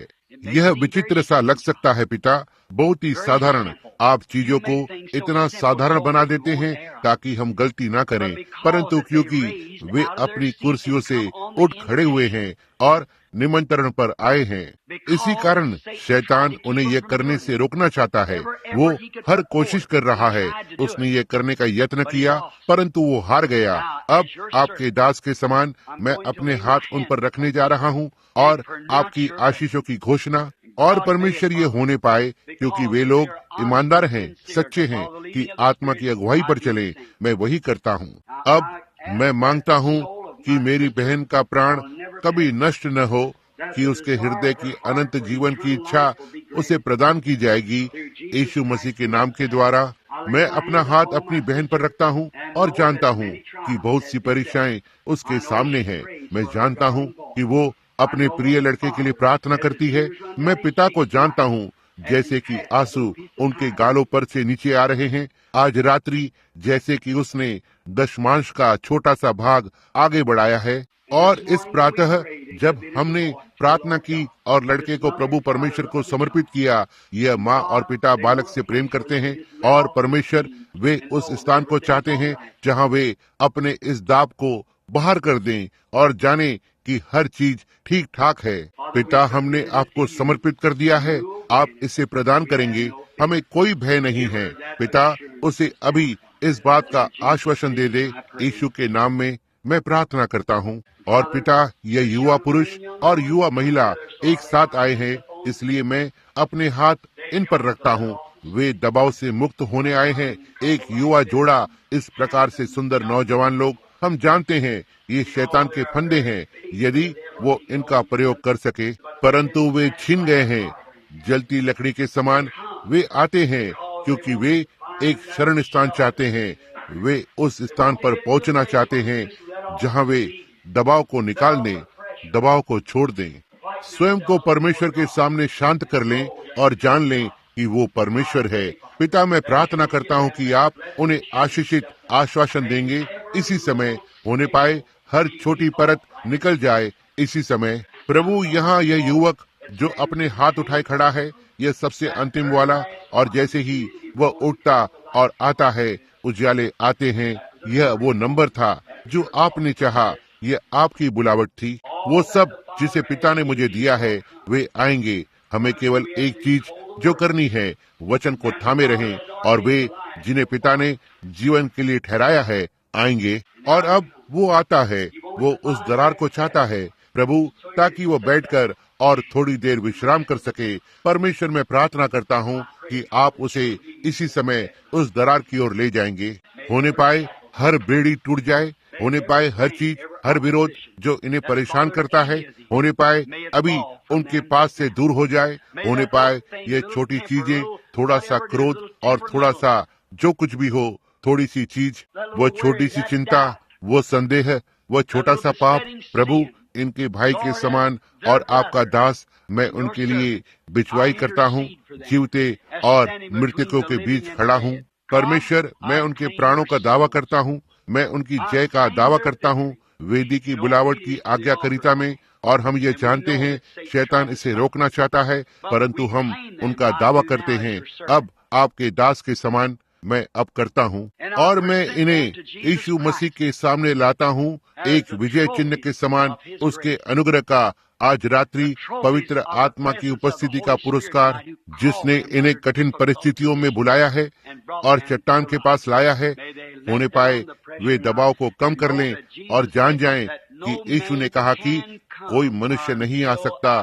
यह विचित्र सा लग सकता है पिता, बहुत ही साधारण। आप चीजों को इतना साधारण बना देते हैं ताकि हम गलती ना करें, परंतु क्योंकि वे अपनी कुर्सियों से उठ खड़े हुए हैं और निमंत्रण पर आए हैं, इसी कारण शैतान उन्हें यह करने से रोकना चाहता है। वो हर कोशिश कर रहा है। उसने ये करने का यत्न किया, परंतु वो हार गया। अब आपके दास के समान मैं अपने हाथ उन पर रखने जा रहा हूँ और आपकी आशीषों की घोषणा और परमेश्वर ये होने पाए, क्योंकि वे लोग ईमानदार हैं, सच्चे हैं कि आत्मा की अगुवाई पर चले। मैं वही करता हूँ। अब मैं मांगता हूँ कि मेरी बहन का प्राण कभी नष्ट न हो, कि उसके हृदय की अनंत जीवन की इच्छा उसे प्रदान की जाएगी यीशु मसीह के नाम के द्वारा। मैं अपना हाथ अपनी बहन पर रखता हूँ और जानता हूँ कि बहुत सी परीक्षाएं उसके सामने हैं। मैं जानता हूँ कि वो अपने प्रिय लड़के के लिए प्रार्थना करती है। मैं पिता को जानता हूँ, जैसे कि आंसू उनके गालों पर से नीचे आ रहे हैं आज रात्रि, जैसे कि उसने दशमांश का छोटा सा भाग आगे बढ़ाया है। और इस प्रातः जब हमने प्रार्थना की और लड़के को प्रभु परमेश्वर को समर्पित किया, यह माँ और पिता बालक से प्रेम करते हैं और परमेश्वर वे उस स्थान को चाहते हैं जहाँ वे अपने इस दाब को बाहर कर दें और जाने कि हर चीज ठीक ठाक है। पिता, हमने आपको समर्पित कर दिया है, आप इसे प्रदान करेंगे। हमें कोई भय नहीं है। पिता, उसे अभी इस बात का आश्वासन दे दे। यीशु के नाम में मैं प्रार्थना करता हूँ। और पिता, ये युवा पुरुष और युवा महिला एक साथ आए हैं, इसलिए मैं अपने हाथ इन पर रखता हूँ। वे दबाव से मुक्त होने आए हैं। एक युवा जोड़ा, इस प्रकार से सुंदर नौजवान लोग, हम जानते हैं ये शैतान के फंदे हैं, यदि वो इनका प्रयोग कर सके, परंतु वे छीन गए हैं। जलती लकड़ी के समान वे आते हैं, क्योंकि वे एक शरण स्थान चाहते हैं। वे उस स्थान पर पहुंचना चाहते हैं जहां वे दबाव को निकाल दें, दबाव को छोड़ दें, स्वयं को परमेश्वर के सामने शांत कर लें और जान लें कि वो परमेश्वर है। पिता, मैं प्रार्थना करता हूँ कि आप उन्हें आशीषित आश्वासन देंगे। इसी समय होने पाए हर छोटी परत निकल जाए इसी समय। प्रभु, यहाँ यह युवक जो अपने हाथ उठाए खड़ा है, यह सबसे अंतिम वाला, और जैसे ही वह उठता और आता है, उजाले आते हैं। यह वो नंबर था जो आपने चाहा, यह आपकी बुलावट थी। वो सब जिसे पिता ने मुझे दिया है वे आएंगे। हमें केवल एक चीज जो करनी है, वचन को थामे रहें, और वे जिन्हें पिता ने जीवन के लिए ठहराया है आएंगे। और अब वो आता है, वो उस दरार को चाहता है प्रभु, ताकि वो बैठकर और थोड़ी देर विश्राम कर सके। परमेश्वर, मैं प्रार्थना करता हूँ कि आप उसे इसी समय उस दरार की ओर ले जाएंगे। होने पाए हर बेड़ी टूट जाए, होने पाए हर चीज, हर विरोध जो इन्हें परेशान करता है, होने पाए अभी उनके पास से दूर हो जाए। होने पाए ये छोटी चीजें, थोड़ा सा क्रोध और थोड़ा सा जो कुछ भी हो, थोड़ी सी चीज, वो छोटी सी चिंता, वो संदेह, वो छोटा सा पाप, प्रभु इनके भाई के समान और आपका दास, मैं उनके लिए बिचवाई करता हूँ। जीवते और मृतकों के बीच खड़ा हूँ। परमेश्वर, मैं उनके प्राणों का दावा करता हूँ, मैं उनकी जय का दावा करता हूँ वेदी की बुलावट की आज्ञाकारिता में। और हम ये जानते हैं शैतान इसे रोकना चाहता है, परंतु हम उनका दावा करते हैं। अब आपके दास के समान मैं अब करता हूँ, और मैं इन्हें यीशु मसीह के सामने लाता हूँ, एक विजय चिन्ह के समान उसके अनुग्रह का आज रात्रि पवित्र आत्मा की उपस्थिति का पुरस्कार, जिसने इन्हें कठिन परिस्थितियों में बुलाया है और चट्टान के पास लाया है। होने पाए वे दबाव को कम कर लें और जान जाएं कि यीशु ने कहा कि कोई मनुष्य नहीं आ सकता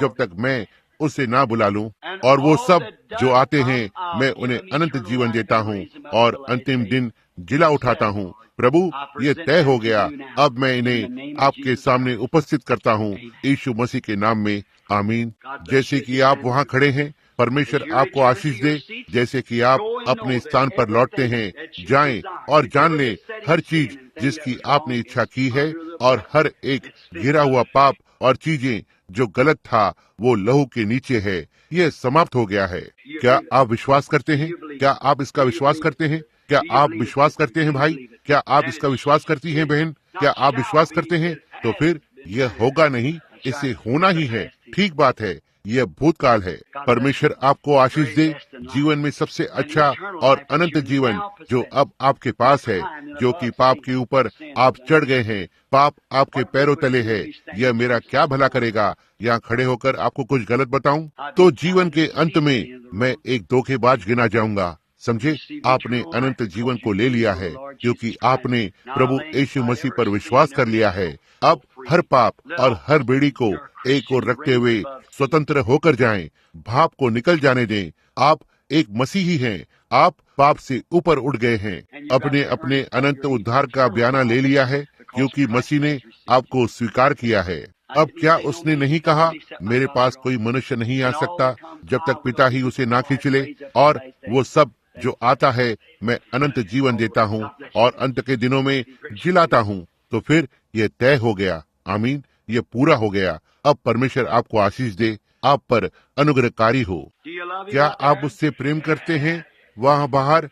जब तक मैं उसे ना बुला लूं। और वो सब जो आते हैं, मैं उन्हें अनंत जीवन देता हूँ और अंतिम दिन जिला उठाता हूँ। प्रभु, ये तय हो गया। अब मैं इन्हें आपके सामने उपस्थित करता हूँ यीशु मसीह के नाम में, आमीन। जैसे कि आप वहाँ खड़े हैं, परमेश्वर आपको आशीष दे। जैसे कि आप अपने स्थान पर लौटते हैं, जाएं और जान लें हर चीज जिसकी आपने इच्छा की है, और हर एक गिरा हुआ पाप और चीजें जो गलत था वो लहू के नीचे है। ये समाप्त हो गया है। क्या आप विश्वास करते हैं? क्या आप इसका विश्वास करते हैं? क्या आप विश्वास करते हैं भाई? क्या आप इसका विश्वास करती हैं बहन? क्या आप विश्वास करते हैं? तो फिर यह होगा नहीं, इसे होना ही है। ठीक बात है, यह भूतकाल है। परमेश्वर आपको आशीष दे। जीवन में सबसे अच्छा और अनंत जीवन जो अब आपके पास है, जो कि पाप के ऊपर आप चढ़ गए हैं, पाप आपके पैरों तले है, यह मेरा क्या भला करेगा। यहाँ खड़े होकर आपको कुछ गलत बताऊं तो जीवन के अंत में मैं एक धोखेबाज गिना जाऊंगा। समझे, आपने अनंत जीवन को ले लिया है क्योंकि आपने प्रभु यीशु मसीह पर विश्वास कर लिया है। अब हर पाप और हर बेड़ी को एक ओर रखते हुए स्वतंत्र होकर जाएं, भाप को निकल जाने दें। आप एक मसीही हैं, आप पाप से ऊपर उठ गए हैं। अपने अपने अनंत उद्धार का बयाना ले लिया है क्योंकि मसीह ने आपको स्वीकार किया है। अब क्या उसने नहीं कहा, मेरे पास कोई मनुष्य नहीं आ सकता जब तक पिता ही उसे ना खींच ले, और वो सब जो आता है मैं अनंत जीवन देता हूँ और अंत के दिनों में जिलाता हूँ। तो फिर यह तय हो गया। आमीन, यह पूरा हो गया। अब परमेश्वर आपको आशीष दे, आप पर अनुग्रहकारी हो। क्या आप उससे प्रेम करते हैं वहाँ बाहर?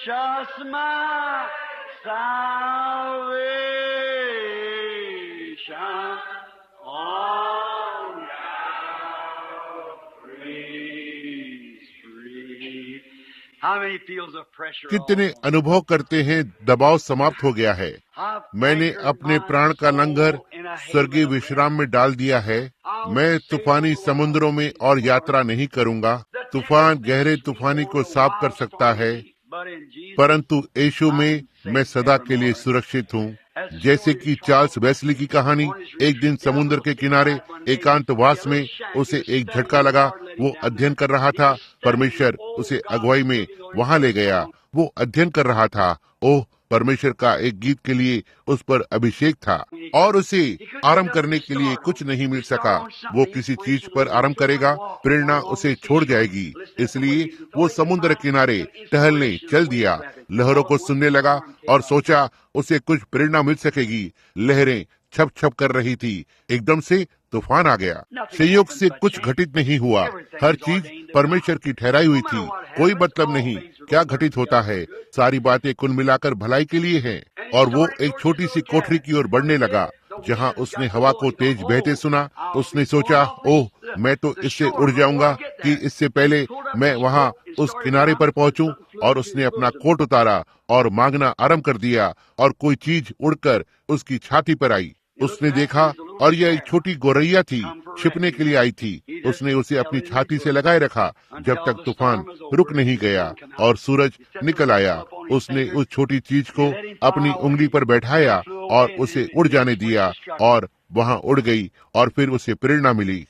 Just my salvation on Calvary's tree. How many feels of pressure? कितने अनुभव करते हैं दबाव समाप्त हो गया है। मैंने अपने प्राण का लंगर स्वर्गीय विश्राम में डाल दिया है। मैं तूफानी समुद्रों में और यात्रा नहीं करूंगा। तूफान गहरे तूफानी को साफ कर सकता है, परंतु यीशु में मैं सदा के लिए सुरक्षित हूँ। जैसे कि चार्ल्स वेस्ली की कहानी, एक दिन समुद्र के किनारे एकांतवास में उसे एक झटका लगा। वो अध्ययन कर रहा था, परमेश्वर उसे अगुवाई में वहां ले गया। वो अध्ययन कर रहा था। ओह, परमेश्वर का एक गीत के लिए उस पर अभिषेक था और उसे आरंभ करने के लिए कुछ नहीं मिल सका। वो किसी चीज पर आरंभ करेगा, प्रेरणा उसे छोड़ जाएगी। इसलिए वो समुद्र किनारे टहलने चल दिया, लहरों को सुनने लगा और सोचा उसे कुछ प्रेरणा मिल सकेगी। लहरें छप छप कर रही थी। एकदम से तूफान आ गया। संयोग से कुछ घटित नहीं हुआ, हर चीज परमेश्वर की ठहराई हुई थी। कोई मतलब नहीं क्या घटित होता है, सारी बातें कुल मिलाकर भलाई के लिए हैं। और वो एक छोटी सी कोठरी की ओर बढ़ने लगा जहाँ उसने हवा को तेज बहते सुना। उसने सोचा, ओह, मैं तो इससे उड़ जाऊंगा कि इससे पहले मैं वहाँ उस किनारे पर पहुँचूं। और उसने अपना कोट उतारा और मांगना आरंभ कर दिया और कोई चीज उड़कर उसकी छाती पर आई। उसने देखा और यह एक छोटी गोरैया थी, छिपने के लिए आई थी। उसने उसे अपनी छाती से लगाए रखा जब तक तूफान रुक नहीं गया और सूरज निकल आया। उसने उस छोटी चीज को अपनी उंगली पर बैठाया और उसे उड़ जाने दिया और वहां उड़ गई और फिर उसे प्रेरणा मिली।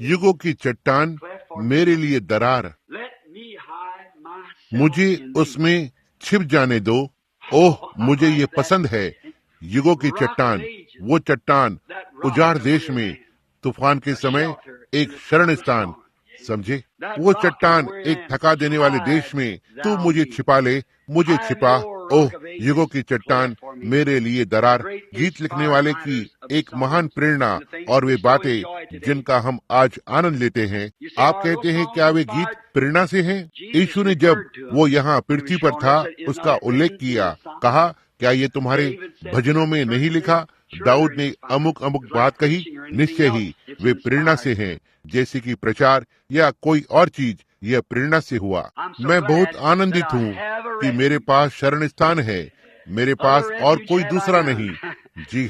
युगों की चट्टान मेरे लिए दरार, मुझे उसमें छिप जाने दो। ओह, मुझे ये पसंद है। युगों की चट्टान, वो चट्टान उजाड़ देश में तूफान के समय एक शरण स्थान। समझे, वो चट्टान एक थका देने वाले देश में तू मुझे छिपा ले, मुझे छिपा। ओह, युगों की चट्टान मेरे लिए दरार। गीत लिखने वाले की एक महान प्रेरणा और वे बातें जिनका हम आज आनंद लेते हैं। आप कहते हैं क्या वे गीत प्रेरणा से हैं? यीशु ने जब वो यहाँ पृथ्वी पर था उसका उल्लेख किया, कहा क्या ये तुम्हारे भजनों में नहीं लिखा? दाऊद ने अमुक अमुक बात कही। निश्चय ही वे प्रेरणा से हैं, जैसे कि प्रचार या कोई और चीज यह प्रेरणा से हुआ। मैं बहुत आनंदित हूँ कि मेरे पास शरण स्थान है, मेरे पास और कोई दूसरा नहीं। जी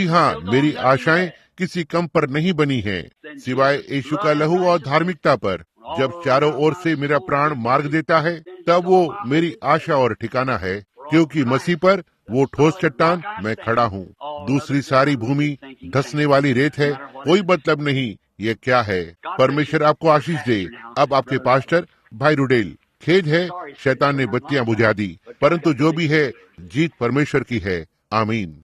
हाँ, मेरी आशाएं किसी कम पर नहीं बनी हैं सिवाय यीशु का लहू और धार्मिकता पर। जब चारों ओर से मेरा प्राण मार्ग देता है तब वो मेरी आशा और ठिकाना है, क्योंकि मसीह पर वो ठोस चट्टान मैं खड़ा हूँ। दूसरी सारी भूमि धंसने वाली रेत है, कोई मतलब नहीं ये क्या है। परमेश्वर आपको आशीष दे। अब आपके पास्टर भाई रुडेल। खेद है शैतान ने बत्तियां बुझा दी, परंतु जो भी है जीत परमेश्वर की है। आमीन।